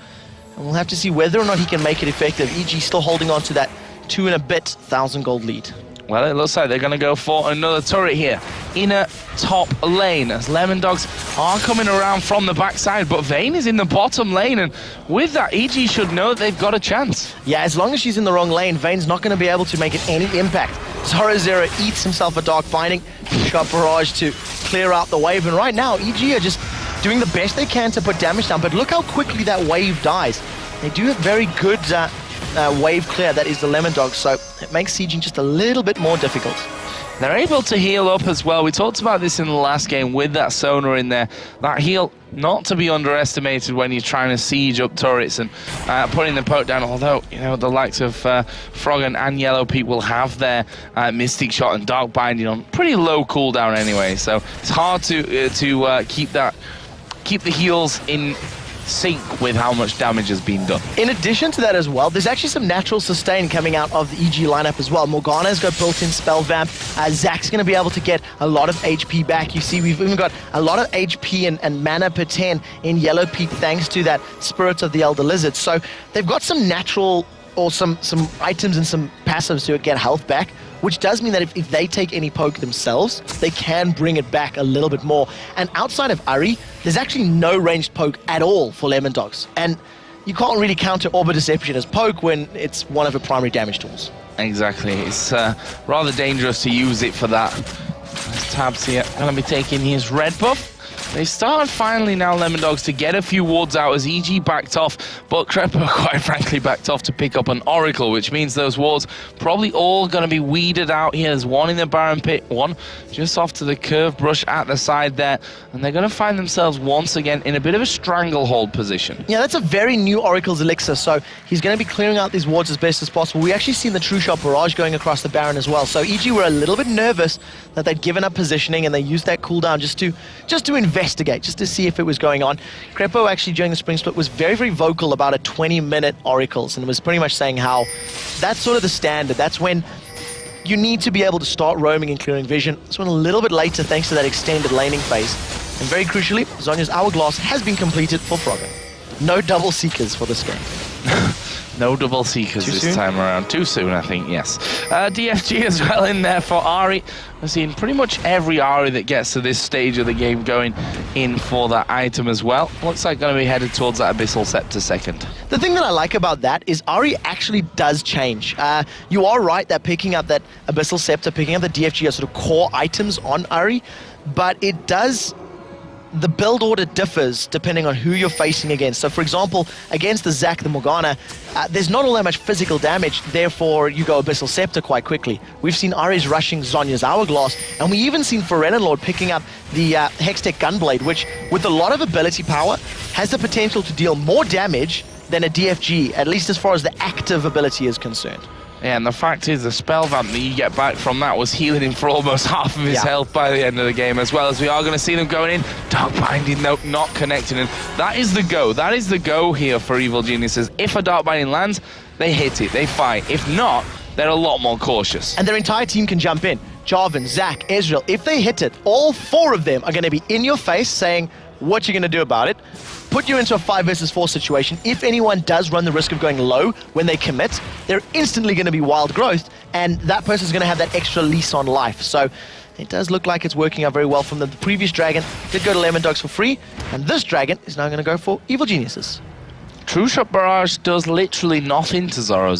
And we'll have to see whether or not he can make it effective. EG still holding on to that 2 and a bit 1,000 gold lead. Well, it looks like they're going to go for another turret here. Inner top lane as Lemondogs are coming around from the backside, but Vayne is in the bottom lane, and with that, EG should know that they've got a chance. Yeah, as long as she's in the wrong lane, Vayne's not going to be able to make it any impact. Zoro Zero eats himself a Dark Binding, shot barrage to clear out the wave, and right now, EG are just doing the best they can to put damage down, but look how quickly that wave dies. They do have very good wave clear, that is the Lemondogs, so it makes sieging just a little bit more difficult. They're able to heal up as well. We talked about this in the last game with that Sonar in there. That heal, not to be underestimated when you're trying to siege up turrets and putting the poke down, although, the likes of Froggen and Yellow Pete will have their Mystic Shot and Dark Binding on pretty low cooldown anyway, so it's hard to keep the heals in sync with how much damage has been done. In addition to that as well, there's actually some natural sustain coming out of the EG lineup as well. Morgana's got built-in spell vamp. Zach's going to be able to get a lot of HP back. You see, we've even got a lot of HP and mana per 10 in Yellow Pete thanks to that Spirit of the Elder Lizard. So they've got some natural or some items and some passives to get health back, which does mean that if they take any poke themselves, they can bring it back a little bit more. And outside of Ahri, there's actually no ranged poke at all for Lemondogs. And you can't really counter Orb Deception as poke when it's one of her primary damage tools. Exactly. It's rather dangerous to use it for that. Tabs here going to be taking his red buff. They started finally now, Lemondogs, to get a few wards out as EG backed off, but Crepo quite frankly backed off to pick up an Oracle, which means those wards probably all going to be weeded out here. There's one in the Baron Pit, one just off to the curve brush at the side there, and they're going to find themselves once again in a bit of a stranglehold position. Yeah, that's a very new Oracle's Elixir, so he's going to be clearing out these wards as best as possible. We actually seen the True Shot Barrage going across the Baron as well, so EG were a little bit nervous that they'd given up positioning, and they used that cooldown just to investigate, just to see if it was going on. Crepo actually during the Spring Split was very, very vocal about a 20-minute Oracles and was pretty much saying how that's sort of the standard. That's when you need to be able to start roaming and clearing vision. This one a little bit later thanks to that extended laning phase. And very crucially, Zhonya's Hourglass has been completed for Froggen. No double Seekers for this game. No double Seekers this time around. Too soon, I think, yes. DFG as well in there for Ahri. We're seeing pretty much every Ahri that gets to this stage of the game going in for that item as well. Looks like going to be headed towards that Abyssal Scepter second. The thing that I like about that is Ahri actually does change. You are right that picking up that Abyssal Scepter, picking up the DFG are sort of core items on Ahri, but it does the build order differs depending on who you're facing against. So for example, against the Zac, the Morgana, there's not all that much physical damage, therefore you go Abyssal Scepter quite quickly. We've seen Ares rushing Zhonya's Hourglass, and we even seen Pharrenn Lord picking up the Hextech Gunblade, which with a lot of ability power has the potential to deal more damage than a DFG, at least as far as the active ability is concerned. Yeah, and the fact is, the spell vamp that you get back from that was healing him for almost half of his health by the end of the game, as well as we are going to see them going in. Dark Binding, nope, not connecting, and that is the go. That is the go here for Evil Geniuses. If a Dark Binding lands, they hit it, they fight. If not, they're a lot more cautious. And their entire team can jump in. Jarvan, Zac, Ezreal, if they hit it, all 4 of them are going to be in your face saying, what you going to do about it? Put you into a 5 versus 4 situation. If anyone does run the risk of going low when they commit, they're instantly going to be wild growth, and that person's going to have that extra lease on life. So it does look like it's working out very well from them. The previous Dragon did go to Lemondogs for free, and this Dragon is now going to go for Evil Geniuses. True Shot Barrage does literally nothing to Zoro.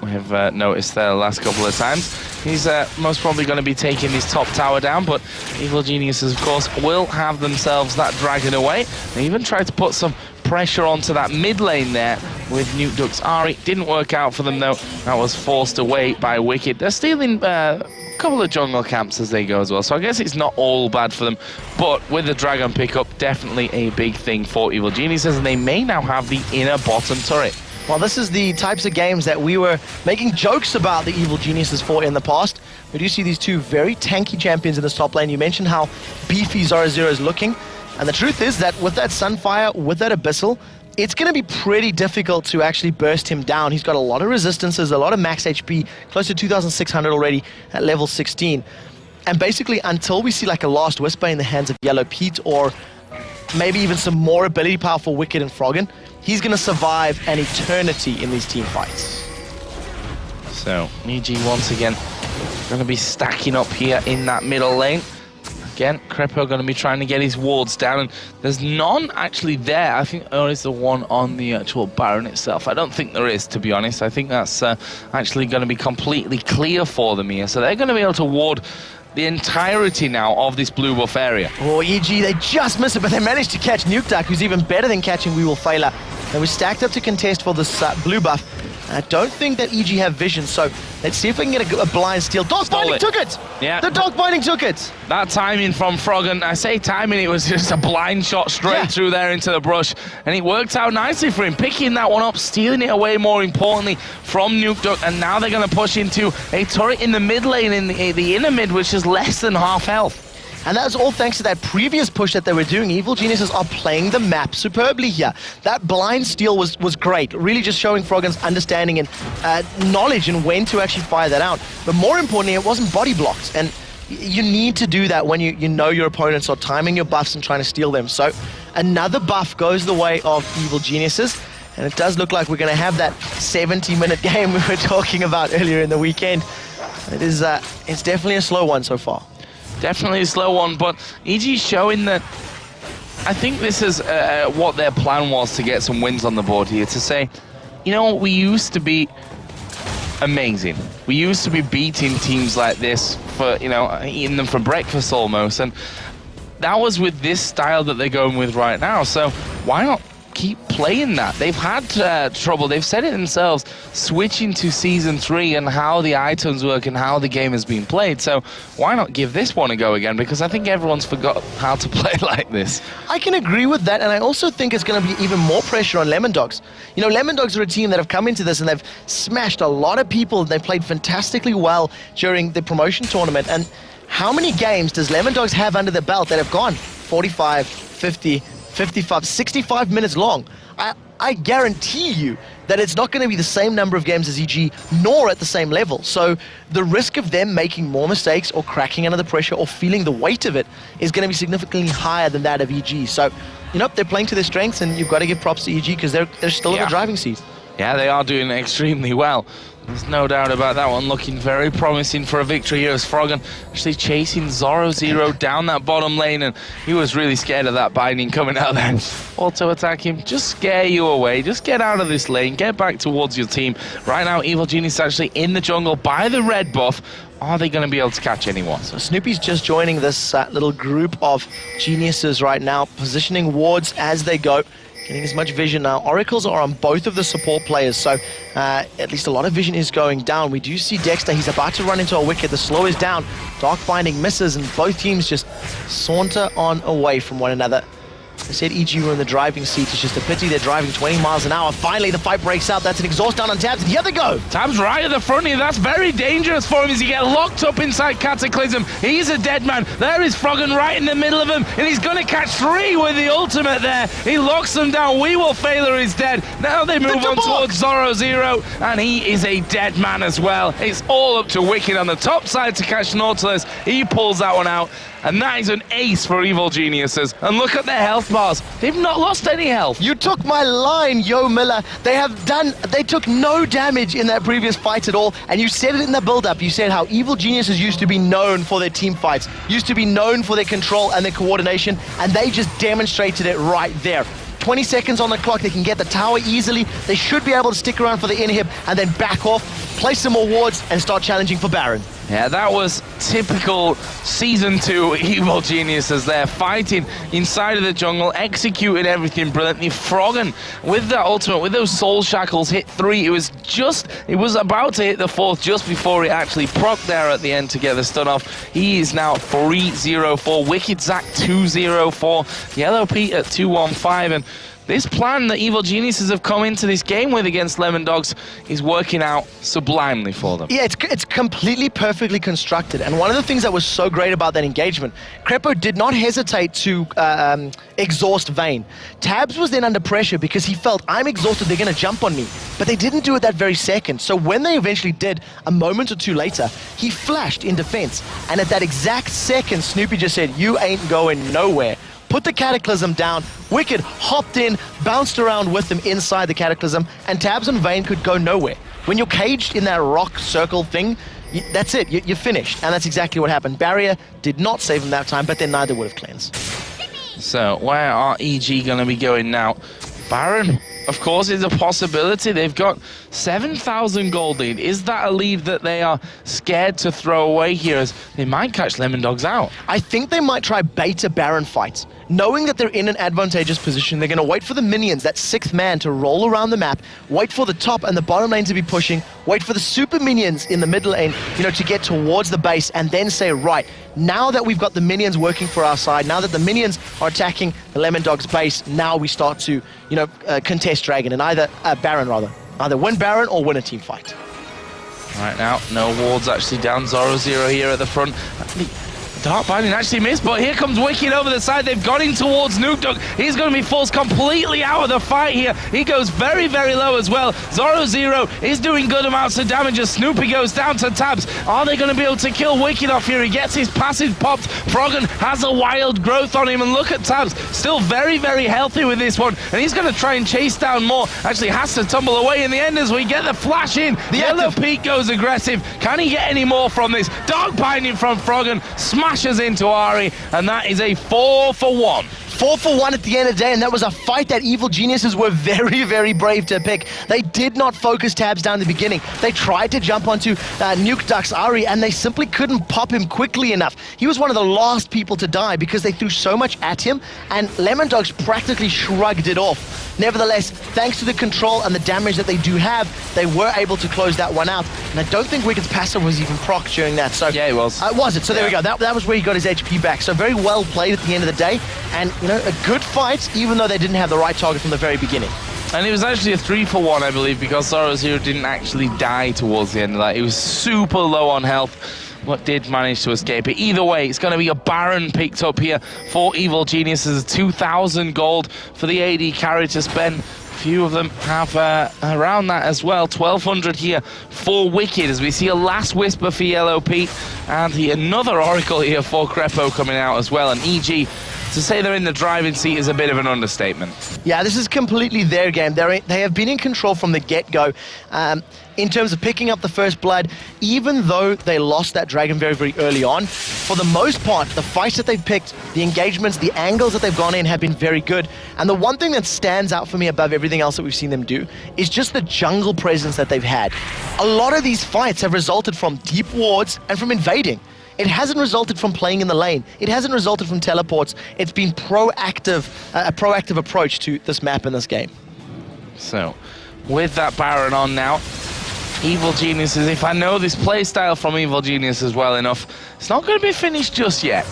We have noticed there the last couple of times. He's most probably going to be taking his top tower down, but Evil Geniuses, of course, will have themselves that dragon away. They even tried to put some pressure onto that mid lane there with Nukeduck's Ahri. Didn't work out for them, though. That was forced away by Wicked. They're stealing a couple of jungle camps as they go as well, so I guess it's not all bad for them. But with the dragon pickup, definitely a big thing for Evil Geniuses, and they may now have the inner bottom turret. Well, this is the types of games that we were making jokes about the Evil Geniuses for in the past. We do see these 2 very tanky champions in this top lane. You mentioned how beefy Zoro is looking, and the truth is that with that Sunfire, with that Abyssal, it's going to be pretty difficult to actually burst him down. He's got a lot of resistances, a lot of max HP, close to 2,600 already at level 16. And basically, until we see like a last whisper in the hands of Yellow Pete, or maybe even some more ability power for Wicked and Froggen, he's going to survive an eternity in these team fights. So, EG once again going to be stacking up here in that middle lane. Again, Crepo going to be trying to get his wards down, and there's none actually there. I think there is the one on the actual Baron itself. I don't think there is, to be honest. I think that's actually going to be completely clear for them here. So they're going to be able to ward the entirety now of this blue buff area. Oh, EG, they just miss it, but they managed to catch Nukeduck, who's even better than catching We Will Failure. And we stacked up to contest for this blue buff. I don't think that EG have vision, so let's see if we can get a blind steal. Dark Binding took it! Yeah. The Dark Binding took it! That timing from Froggen, I say timing, it was just a blind shot straight through there into the brush, and it worked out nicely for him, picking that one up, stealing it away more importantly from Nukeduck, and now they're going to push into a turret in the mid lane, in the inner mid, which is less than half health. And that was all thanks to that previous push that they were doing. Evil Geniuses are playing the map superbly here. That blind steal was great, really just showing Froggen's understanding and knowledge and when to actually fire that out. But more importantly, it wasn't body blocked. And you need to do that when you know your opponents are timing your buffs and trying to steal them. So another buff goes the way of Evil Geniuses. And it does look like we're going to have that 70-minute game we were talking about earlier in the weekend. It's definitely a slow one so far. Definitely a slow one, but EG's showing that I think this is what their plan was to get some wins on the board here, to say, you know, we used to be amazing. We used to be beating teams like this for, you know, eating them for breakfast almost, and that was with this style that they're going with right now, so why not keep playing that? They've had trouble, they've said it themselves, switching to Season 3 and how the items work and how the game has been played, so why not give this one a go again, because I think everyone's forgot how to play like this. I can agree with that, and I also think it's going to be even more pressure on Lemondogs. You know, Lemondogs are a team that have come into this and they've smashed a lot of people, they've played fantastically well during the promotion tournament, and how many games does Lemondogs have under their belt that have gone 45, 50, 55, 65 minutes long? I guarantee you that it's not going to be the same number of games as EG, nor at the same level. So the risk of them making more mistakes or cracking under the pressure or feeling the weight of it is going to be significantly higher than that of EG. So, you know, they're playing to their strengths, and you've got to give props to EG because they're still in the driving seat. Yeah, they are doing extremely well. There's no doubt about that one. Looking very promising for a victory here as Froggen actually chasing Zoro0 down that bottom lane, and he was really scared of that binding coming out there. Auto attack him, just scare you away, just get out of this lane, get back towards your team. Right now, Evil Genius actually in the jungle by the red buff. Are they going to be able to catch anyone? So Snoopy's just joining this little group of geniuses right now, positioning wards as they go. Getting as much vision now. Oracles are on both of the support players, so at least a lot of vision is going down. We do see Dexter. He's about to run into a wicket. The slow is down. Dark Binding misses, and both teams just saunter on away from one another. I said EG were in the driving seat. It's just a pity they're driving 20 miles an hour. Finally, the fight breaks out. That's an exhaust down on Tabs, and here they go. Tabs right at the front here. That's very dangerous for him as he gets locked up inside Cataclysm. He's a dead man. There is Froggen right in the middle of him, and he's going to catch 3 with the ultimate there. He locks them down. We Will Failure is dead. Now they move on towards Zoro0, and he is a dead man as well. It's all up to Wicked on the top side to catch Nautilus. He pulls that one out. And that is an ace for Evil Geniuses. And look at their health bars. They've not lost any health. You took my line, Yo Miller. They took no damage in that previous fight at all. And you said it in the build-up. You said how Evil Geniuses used to be known for their team fights, used to be known for their control and their coordination. And they just demonstrated it right there. 20 seconds on the clock. They can get the tower easily. They should be able to stick around for the inhib and then back off, place some more wards, and start challenging for Baron. Yeah, that was typical Season 2 Evil Geniuses there, fighting inside of the jungle, executing everything brilliantly. Froggen, with that ultimate, with those soul shackles, hit 3. It was about to hit the 4th just before it actually proc there at the end to get the stun off. He is now 3-0-4. Wicked Zack 2-0-4. Yellow Pete at 2-1-5, and this plan that Evil Geniuses have come into this game with against Lemondogs is working out sublimely for them. Yeah, it's completely perfectly constructed. And one of the things that was so great about that engagement, Crepo did not hesitate to exhaust Vayne. Tabs was then under pressure because he felt, I'm exhausted, they're going to jump on me. But they didn't do it that very second. So when they eventually did, a moment or two later, he flashed in defense. And at that exact second, Snoopy just said, you ain't going nowhere. Put the Cataclysm down. Wicked hopped in, bounced around with them inside the Cataclysm, and Tabs and Vayne could go nowhere. When you're caged in that rock circle thing, that's it. You're finished. And that's exactly what happened. Barrier did not save him that time, but then neither would have cleansed. So where are EG going to be going now? Baron, of course, is a possibility. They've got 7,000 gold lead. Is that a lead that they are scared to throw away here, as they might catch Lemondogs out? I think they might try beta Baron fights. Knowing that they're in an advantageous position, they're going to wait for the minions, that 6th man, to roll around the map, wait for the top and the bottom lane to be pushing, wait for the super minions in the middle lane, to get towards the base, and then say, right, now that we've got the minions working for our side, now that the minions are attacking the Lemondogs base, now we start to, contest Dragon, and either win Baron or win a team fight. Right now, no wards actually down. Zoro0 here at the front. Dark Binding actually missed, but here comes Wicked over the side. They've got him towards Noobdog. He's going to be forced completely out of the fight here. He goes very, very low as well. Zoro0 is doing good amounts of damage as Snoopy goes down to Tabs. Are they going to be able to kill Wicked off here? He gets his passive popped. Froggen has a wild growth on him, and look at Tabs. Still very, very healthy with this one, and he's going to try and chase down more. Actually has to tumble away in the end as we get the flash in. The Yellow Peak goes aggressive. Can he get any more from this? Dark Binding from Froggen. Smashes into Ari, and that is a 4-for-1. 4-for-1 at the end of the day, and that was a fight that Evil Geniuses were very, very brave to pick. They did not focus Tabs down in the beginning. They tried to jump onto Nuke Duck's Ari, and they simply couldn't pop him quickly enough. He was one of the last people to die because they threw so much at him, and Lemondogs practically shrugged it off. Nevertheless, thanks to the control and the damage that they do have, they were able to close that one out. And I don't think Wicked's passive was even proc during that. So yeah, it was. Was it? So there we go. That was where he got his HP back. So very well played at the end of the day. And, a good fight, even though they didn't have the right target from the very beginning. And it was actually a 3-for-1, I believe, because Zoro0 didn't actually die towards the end of that. He was super low on health, but did manage to escape it. Either way, it's going to be a Baron picked up here for Evil Geniuses. 2,000 gold for the AD carry to spend. Few of them have around that as well. 1,200 here for Wicked, as we see a last whisper for Yellow Pete, and another Oracle here for Crepo coming out as well. And EG to say they're in the driving seat is a bit of an understatement. Yeah, this is completely their game. They have been in control from the get-go. In terms of picking up the first blood, even though they lost that dragon very, very early on, for the most part, the fights that they've picked, the engagements, the angles that they've gone in have been very good. And the one thing that stands out for me above everything else that we've seen them do is just the jungle presence that they've had. A lot of these fights have resulted from deep wards and from invading. It hasn't resulted from playing in the lane. It hasn't resulted from teleports. It's been proactive, a proactive approach to this map and this game. So, with that Baron on now, Evil Geniuses, if I know this playstyle from Evil Geniuses well enough, it's not going to be finished just yet.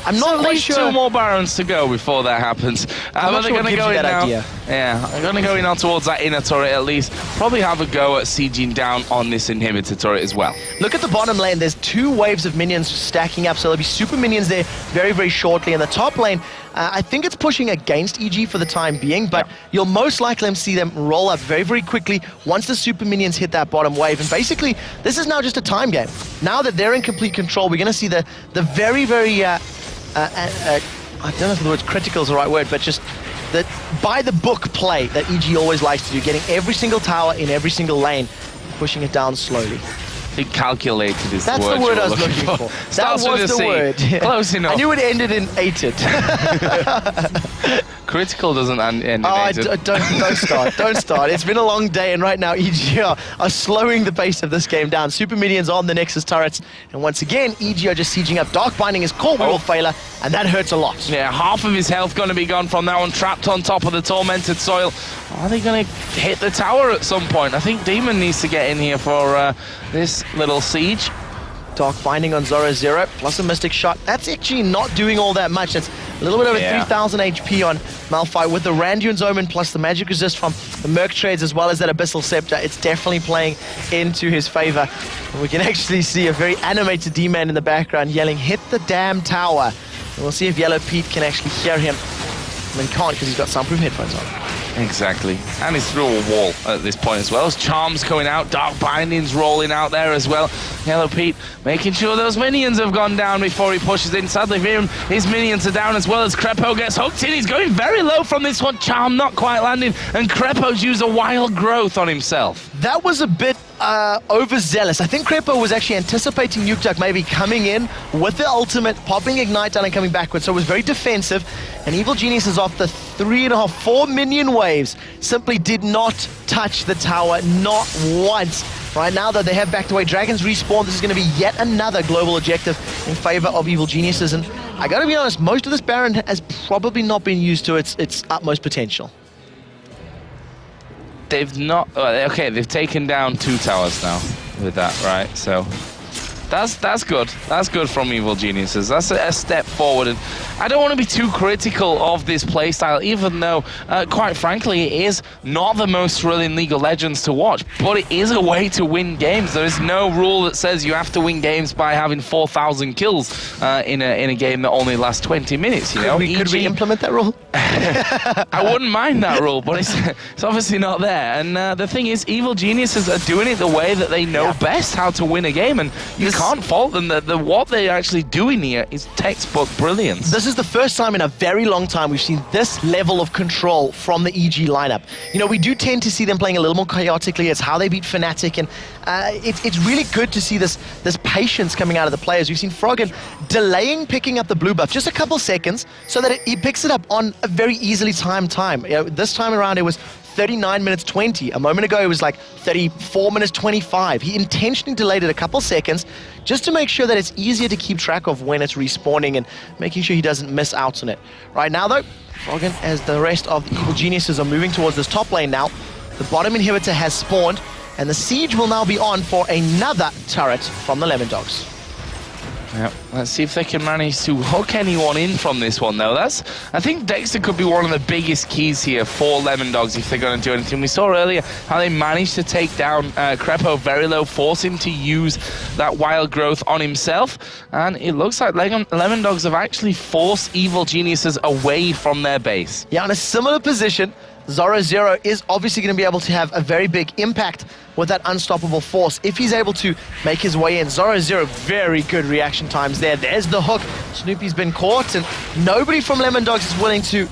I'm not quite least sure. 2 more Barons to go before that happens. I'm not sure what gives you that idea. Yeah, I'm going to go in on towards that inner turret at least. Probably have a go at sieging down on this inhibitor turret as well. Look at the bottom lane. There's 2 waves of minions stacking up, so there'll be super minions there very, very shortly. In the top lane, I think it's pushing against EG for the time being, but you'll most likely see them roll up very, very quickly once the super minions hit that bottom wave. And basically, this is now just a time game. Now that they're in complete control, we're going to see the very, very... I don't know if the word critical is the right word, but just the by-the-book play that EG always likes to do, getting every single tower in every single lane, pushing it down slowly. I think calculated is That's the word. the word I was looking for. That was the word. Close enough. I knew it ended in ated. Critical doesn't end in ated. Don't start. Don't start. It's been a long day, and right now EG are slowing the pace of this game down. Super minions on the Nexus turrets, and once again, EG are just sieging up. Dark Binding is caught with Failure, and that hurts a lot. Yeah, half of his health going to be gone from that one, trapped on top of the Tormented Soil. Are they going to hit the tower at some point? I think Demon needs to get in here for this little siege. Dark Binding on Zora 0, plus a Mystic Shot. That's actually not doing all that much. It's a little bit over 3,000 HP on Malphite with the Randuin's Omen plus the Magic Resist from the Merc Trades as well as that Abyssal Scepter. It's definitely playing into his favor. And we can actually see a very animated D-Man in the background yelling, "Hit the damn tower." And we'll see if Yellow Pete can actually hear him. I mean, can't because he's got soundproof headphones on. Exactly. And he's through a wall at this point as well. As Charms coming out, Dark Binding's rolling out there as well. Yellow Pete making sure those minions have gone down before he pushes in. Sadly for him, his minions are down as well as Crepo gets hooked in. He's going very low from this one. Charm not quite landing, and Crepo's used a wild growth on himself. That was a bit overzealous. I think Crepo was actually anticipating Nukeduck maybe coming in with the ultimate, popping Ignite down and coming backwards, so it was very defensive. And Evil Genius is off the 3.5, 4 minion waves, simply did not touch the tower, not once. Right now, though, they have backed away. Dragons respawn. This is going to be yet another global objective in favor of Evil Geniuses. And I got to be honest, most of this Baron has probably not been used to its utmost potential. They've not... okay, they've taken down 2 towers now with that, right? So that's good. That's good from Evil Geniuses. That's a step forward. And I don't want to be too critical of this playstyle, even though, quite frankly, it is not the most thrilling League of Legends to watch. But it is a way to win games. There is no rule that says you have to win games by having 4,000 kills in a game that only lasts 20 minutes. You know, could we implement that rule? I wouldn't mind that rule, but it's obviously not there. And the thing is, Evil Geniuses are doing it the way that they know best how to win a game, and you can't fault them. What they're actually doing here is textbook brilliance. This is the first time in a very long time we've seen this level of control from the EG lineup. You know, we do tend to see them playing a little more chaotically. It's how they beat Fnatic, and it's really good to see this patience coming out of the players. We've seen Froggen delaying picking up the blue buff just a couple seconds so that he picks it up on a very easily timed time. You know, this time around it was 39 minutes 20. A moment ago it was like 34 minutes 25. He intentionally delayed it a couple seconds just to make sure that it's easier to keep track of when it's respawning and making sure he doesn't miss out on it. Right now though, Froggen, as the rest of the Evil Geniuses are moving towards this top lane now, the bottom inhibitor has spawned and the siege will now be on for another turret from the Lemondogs. Yeah, let's see if they can manage to hook anyone in from this one, though. I think Dexter could be one of the biggest keys here for Lemondogs if they're going to do anything. We saw earlier how they managed to take down Crepo very low, force him to use that wild growth on himself, and it looks like Lemondogs have actually forced Evil Geniuses away from their base. Yeah, in a similar position, Zoro Zero is obviously going to be able to have a very big impact with that unstoppable force. If he's able to make his way in, Zoro Zero, very good reaction times there. There's the hook. Snoopy's been caught, and nobody from Lemondogs is willing to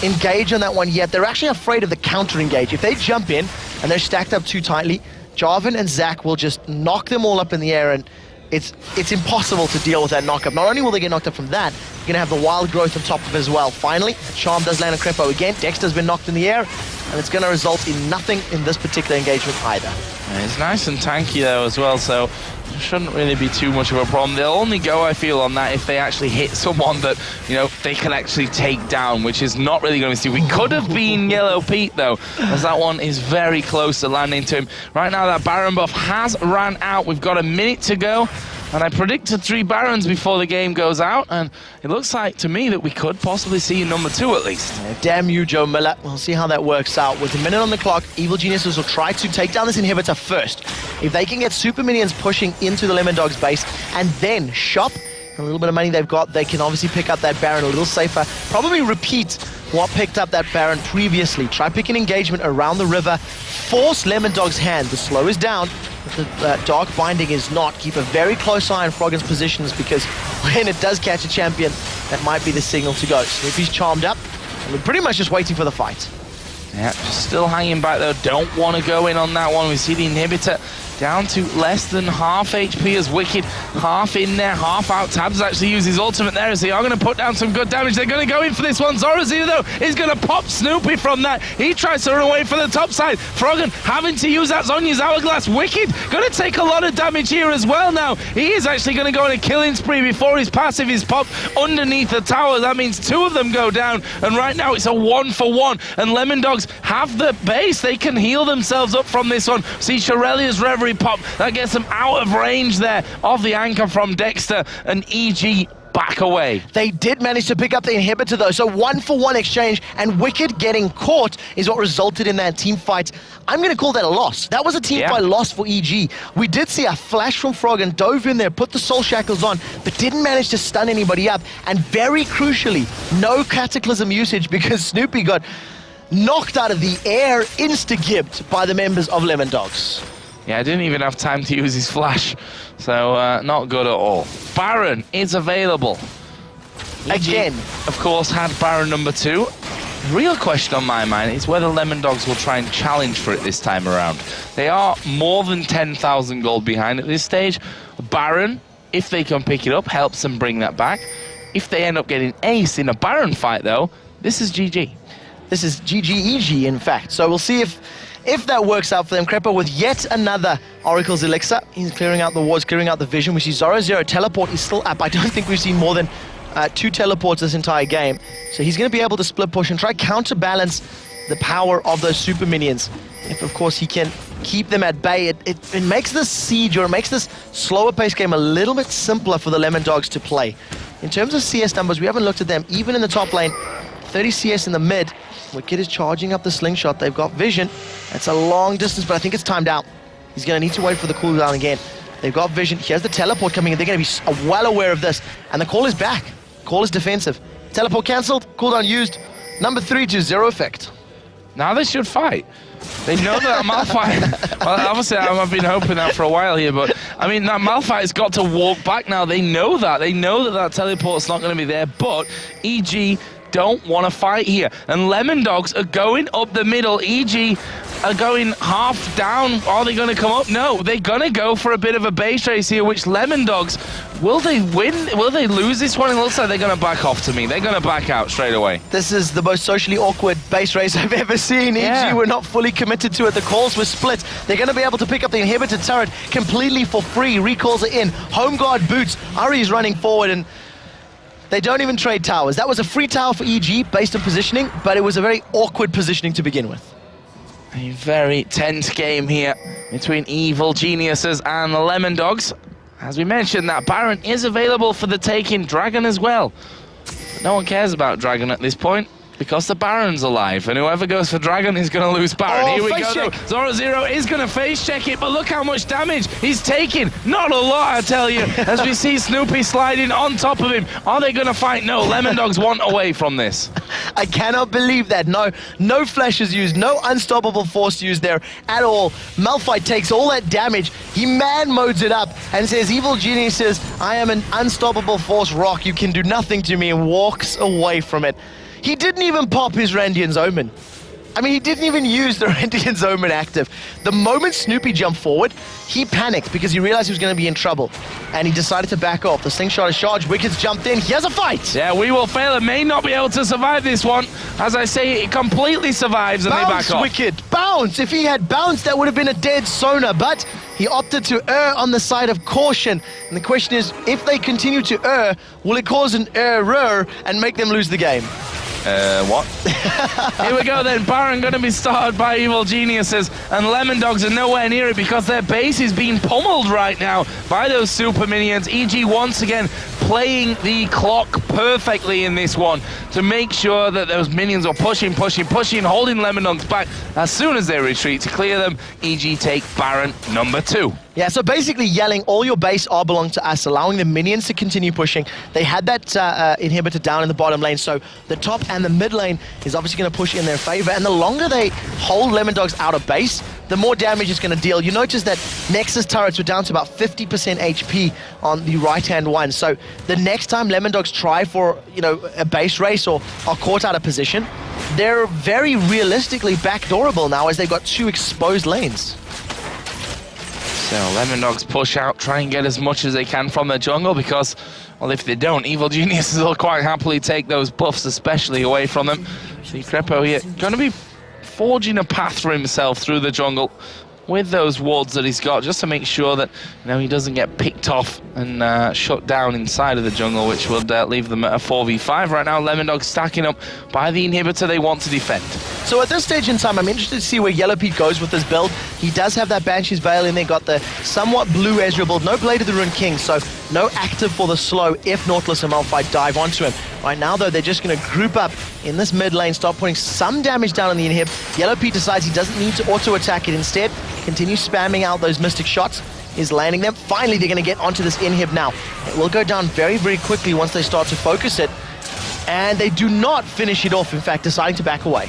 engage on that one yet. They're actually afraid of the counter engage. If they jump in and they're stacked up too tightly, Jarvan and Zach will just knock them all up in the air, and it's impossible to deal with that knockup. Not only will they get knocked up from that, you're going to have the wild growth on top of it as well. Finally, Charm does land on Crepo again. Dexter's been knocked in the air, and it's going to result in nothing in this particular engagement either. Yeah, it's nice and tanky though as well, so it shouldn't really be too much of a problem. They'll only go, I feel, on that if they actually hit someone that, you know, they can actually take down, which is not really going to see. We could have been Yellow Pete though, as that one is very close to landing to him. Right now that Baron buff has ran out. We've got a minute to go, and I predicted 3 Barons before the game goes out, and it looks like to me that we could possibly see number 2 at least. Yeah, damn you, Joe Miller. We'll see how that works out. With a minute on the clock, Evil Geniuses will try to take down this inhibitor first. If they can get super minions pushing into the Lemondogs base and then shop a little bit of money they've got, they can obviously pick up that Baron a little safer. Probably repeat what picked up that Baron previously. Try picking engagement around the river. Force Lemondogs' hand. The slow is down, but the dark binding is not. Keep a very close eye on Froggen's positions, because when it does catch a champion, that might be the signal to go. Snoopy's charmed up, and we're pretty much just waiting for the fight. Yeah, still hanging back though. Don't want to go in on that one. We see the inhibitor down to less than half HP as Wicked. Half in there, half out. Tabs actually use his ultimate there as they are going to put down some good damage. They're going to go in for this one. Zorazir though is going to pop Snoopy from that. He tries to run away for the top side. Froggen having to use that Zonya's Hourglass. Wicked going to take a lot of damage here as well now. He is actually going to go on a killing spree before his passive is popped underneath the tower. That means 2 of them go down, and right now it's a 1-for-1, and Lemondogs have the base. They can heal themselves up from this one. See Shirelia's Reverie pop. That gets them out of range there of the anchor from Dexter, and EG back away. They did manage to pick up the inhibitor though, so 1-for-1 exchange, and Wicked getting caught is what resulted in that team fight. I'm going to call that a loss. That was a team fight loss for EG. We did see a flash from Froggen, dove in there, put the soul shackles on, but didn't manage to stun anybody up, and very crucially, no Cataclysm usage, because Snoopy got knocked out of the air, insta-gibbed by the members of Lemondogs. Yeah, I didn't even have time to use his flash, so not good at all. Baron is available. Again. Of course, had Baron number 2. Real question on my mind is whether Lemondogs will try and challenge for it this time around. They are more than 10,000 gold behind at this stage. Baron, if they can pick it up, helps them bring that back. If they end up getting ace in a Baron fight, though, this is GG. This is GG-EG, in fact. So we'll see if that works out for them. Crepo with yet another Oracle's Elixir. He's clearing out the wards, clearing out the vision. We see Zoro teleport is still up. I don't think we've seen more than 2 teleports this entire game. So he's going to be able to split push and try counterbalance the power of those super minions. If, of course, he can keep them at bay, it makes this siege, or it makes this slower pace game a little bit simpler for the Lemondogs to play. In terms of CS numbers, we haven't looked at them. Even in the top lane, 30 CS in the mid. Wicked is charging up the slingshot. They've got vision. That's a long distance, but I think it's timed out. He's going to need to wait for the cooldown again. They've got vision. Here's the teleport coming in. They're going to be well aware of this. And the call is back. Call is defensive. Teleport cancelled. Cooldown used. Number 3 to 0 effect. Now they should fight. They know that Malphite... Well, obviously, I've been hoping that for a while here, but, I mean, that Malphite's got to walk back now. They know that. They know that that teleport's not going to be there, but EG don't want to fight here. And Lemondogs are going up the middle. EG are going half down. Are they going to come up? No, they're going to go for a bit of a base race here, which Lemondogs, will they win? Will they lose this one? It looks like they're going to back off to me. They're going to back out straight away. This is the most socially awkward base race I've ever seen. EG were not fully committed to it. The calls were split. They're going to be able to pick up the inhibitor turret completely for free. Recalls are in. Home guard boots. Ari's running forward, and they don't even trade towers. That was a free tower for EG based on positioning, but it was a very awkward positioning to begin with. A very tense game here between Evil Geniuses and the Lemondogs. As we mentioned, that Baron is available for the taking. Dragon as well. But no one cares about Dragon at this point, because the Baron's alive, and whoever goes for Dragon is going to lose Baron. Here we go, though. Zoro is going to face check it, but look how much damage he's taking. Not a lot, I tell you, as we see Snoopy sliding on top of him. Are they going to fight? No, Lemondogs want away from this. I cannot believe that. No flash is used, no unstoppable force used there at all. Malphite takes all that damage. He man modes it up and says, Evil Genius says, I am an unstoppable force rock. You can do nothing to me, and walks away from it. He didn't even pop his Randian's Omen. I mean, he didn't even use the Randian's Omen active. The moment Snoopy jumped forward, he panicked because he realized he was going to be in trouble. And he decided to back off. The slingshot is charged. Wicked's jumped in. He has a fight. Yeah, We Will Fail and may not be able to survive this one. As I say, it completely survives and they back off. Wicked. Bounce. If he had bounced, that would have been a dead Sona. But he opted to err on the side of caution. And the question is, if they continue to err, will it cause an error and make them lose the game? What? Here we go then. Baron going to be started by Evil Geniuses, and Lemondogs are nowhere near it because their base is being pummeled right now by those super minions. EG once again playing the clock perfectly in this one to make sure that those minions are pushing, holding Lemondogs back. As soon as they retreat to clear them, EG take Baron number 2. Yeah, so basically yelling, all your base are belong to us, allowing the minions to continue pushing. They had that inhibitor down in the bottom lane, so the top and the mid lane is obviously going to push in their favor. And the longer they hold Lemondogs out of base, the more damage it's going to deal. You notice that Nexus turrets were down to about 50% HP on the right-hand one. So the next time Lemondogs try for, a base race or are caught out of position, they're very realistically backdoorable now as they've got 2 exposed lanes. So Lemondogs push out, try and get as much as they can from the jungle because, well, if they don't, Evil Geniuses will quite happily take those buffs, especially away from them. See Crepo here, going to be forging a path for himself through the jungle with those wards that he's got, just to make sure that he doesn't get picked off and shut down inside of the jungle, which would leave them at a 4v5 right now. Lemondogs stacking up by the inhibitor they want to defend. So at this stage in time, I'm interested to see where Yellow Pete goes with this build. He does have that Banshee's Veil in there, got the somewhat blue Ezreal build, no Blade of the Ruined King, so no active for the slow if Nautilus and Malphite dive onto him. Right now, though, they're just going to group up in this mid lane, start putting some damage down on the inhib. Yellow Pete decides he doesn't need to auto-attack it. Instead, continues spamming out those Mystic shots, is landing them. Finally, they're going to get onto this inhib now. It will go down very, very quickly once they start to focus it. And they do not finish it off, in fact, deciding to back away.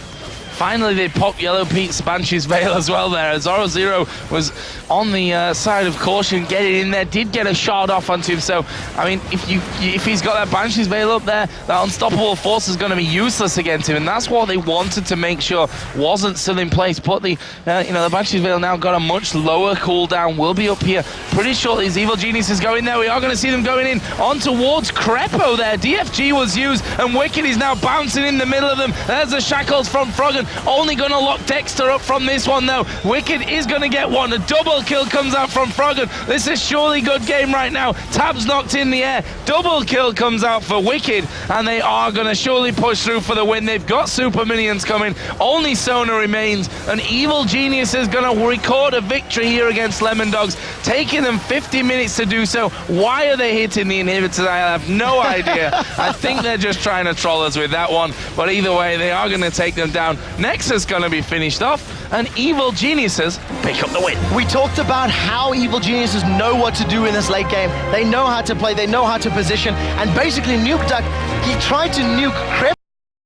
Finally, they pop Yellow Pete's Banshee's Veil as well there. Zoro Zero was on the side of caution, getting in there, did get a shot off onto him. So, I mean, if he's got that Banshee's Veil up there, that unstoppable force is going to be useless against him. And that's what they wanted to make sure wasn't still in place. But the Banshee's Veil now got a much lower cooldown, will be up here pretty shortly. These Evil Geniuses going there. We are going to see them going in on towards Crepo there. DFG was used, and Wicked is now bouncing in the middle of them. There's the shackles from Froggen. Only going to lock Dexter up from this one, though. Wicked is going to get one. A double kill comes out from Froggen. This is surely good game right now. Tabs knocked in the air. Double kill comes out for Wicked, and they are going to surely push through for the win. They've got super minions coming. Only Sona remains. An Evil Genius is going to record a victory here against Lemondogs, taking them 50 minutes to do so. Why are they hitting the inhibitors? I have no idea. I think they're just trying to troll us with that one. But either way, they are going to take them down. Nexus is going to be finished off, and Evil Geniuses pick up the win. We talked about how Evil Geniuses know what to do in this late game. They know how to play, they know how to position, and basically Nuke Duck, he tried to nuke Crep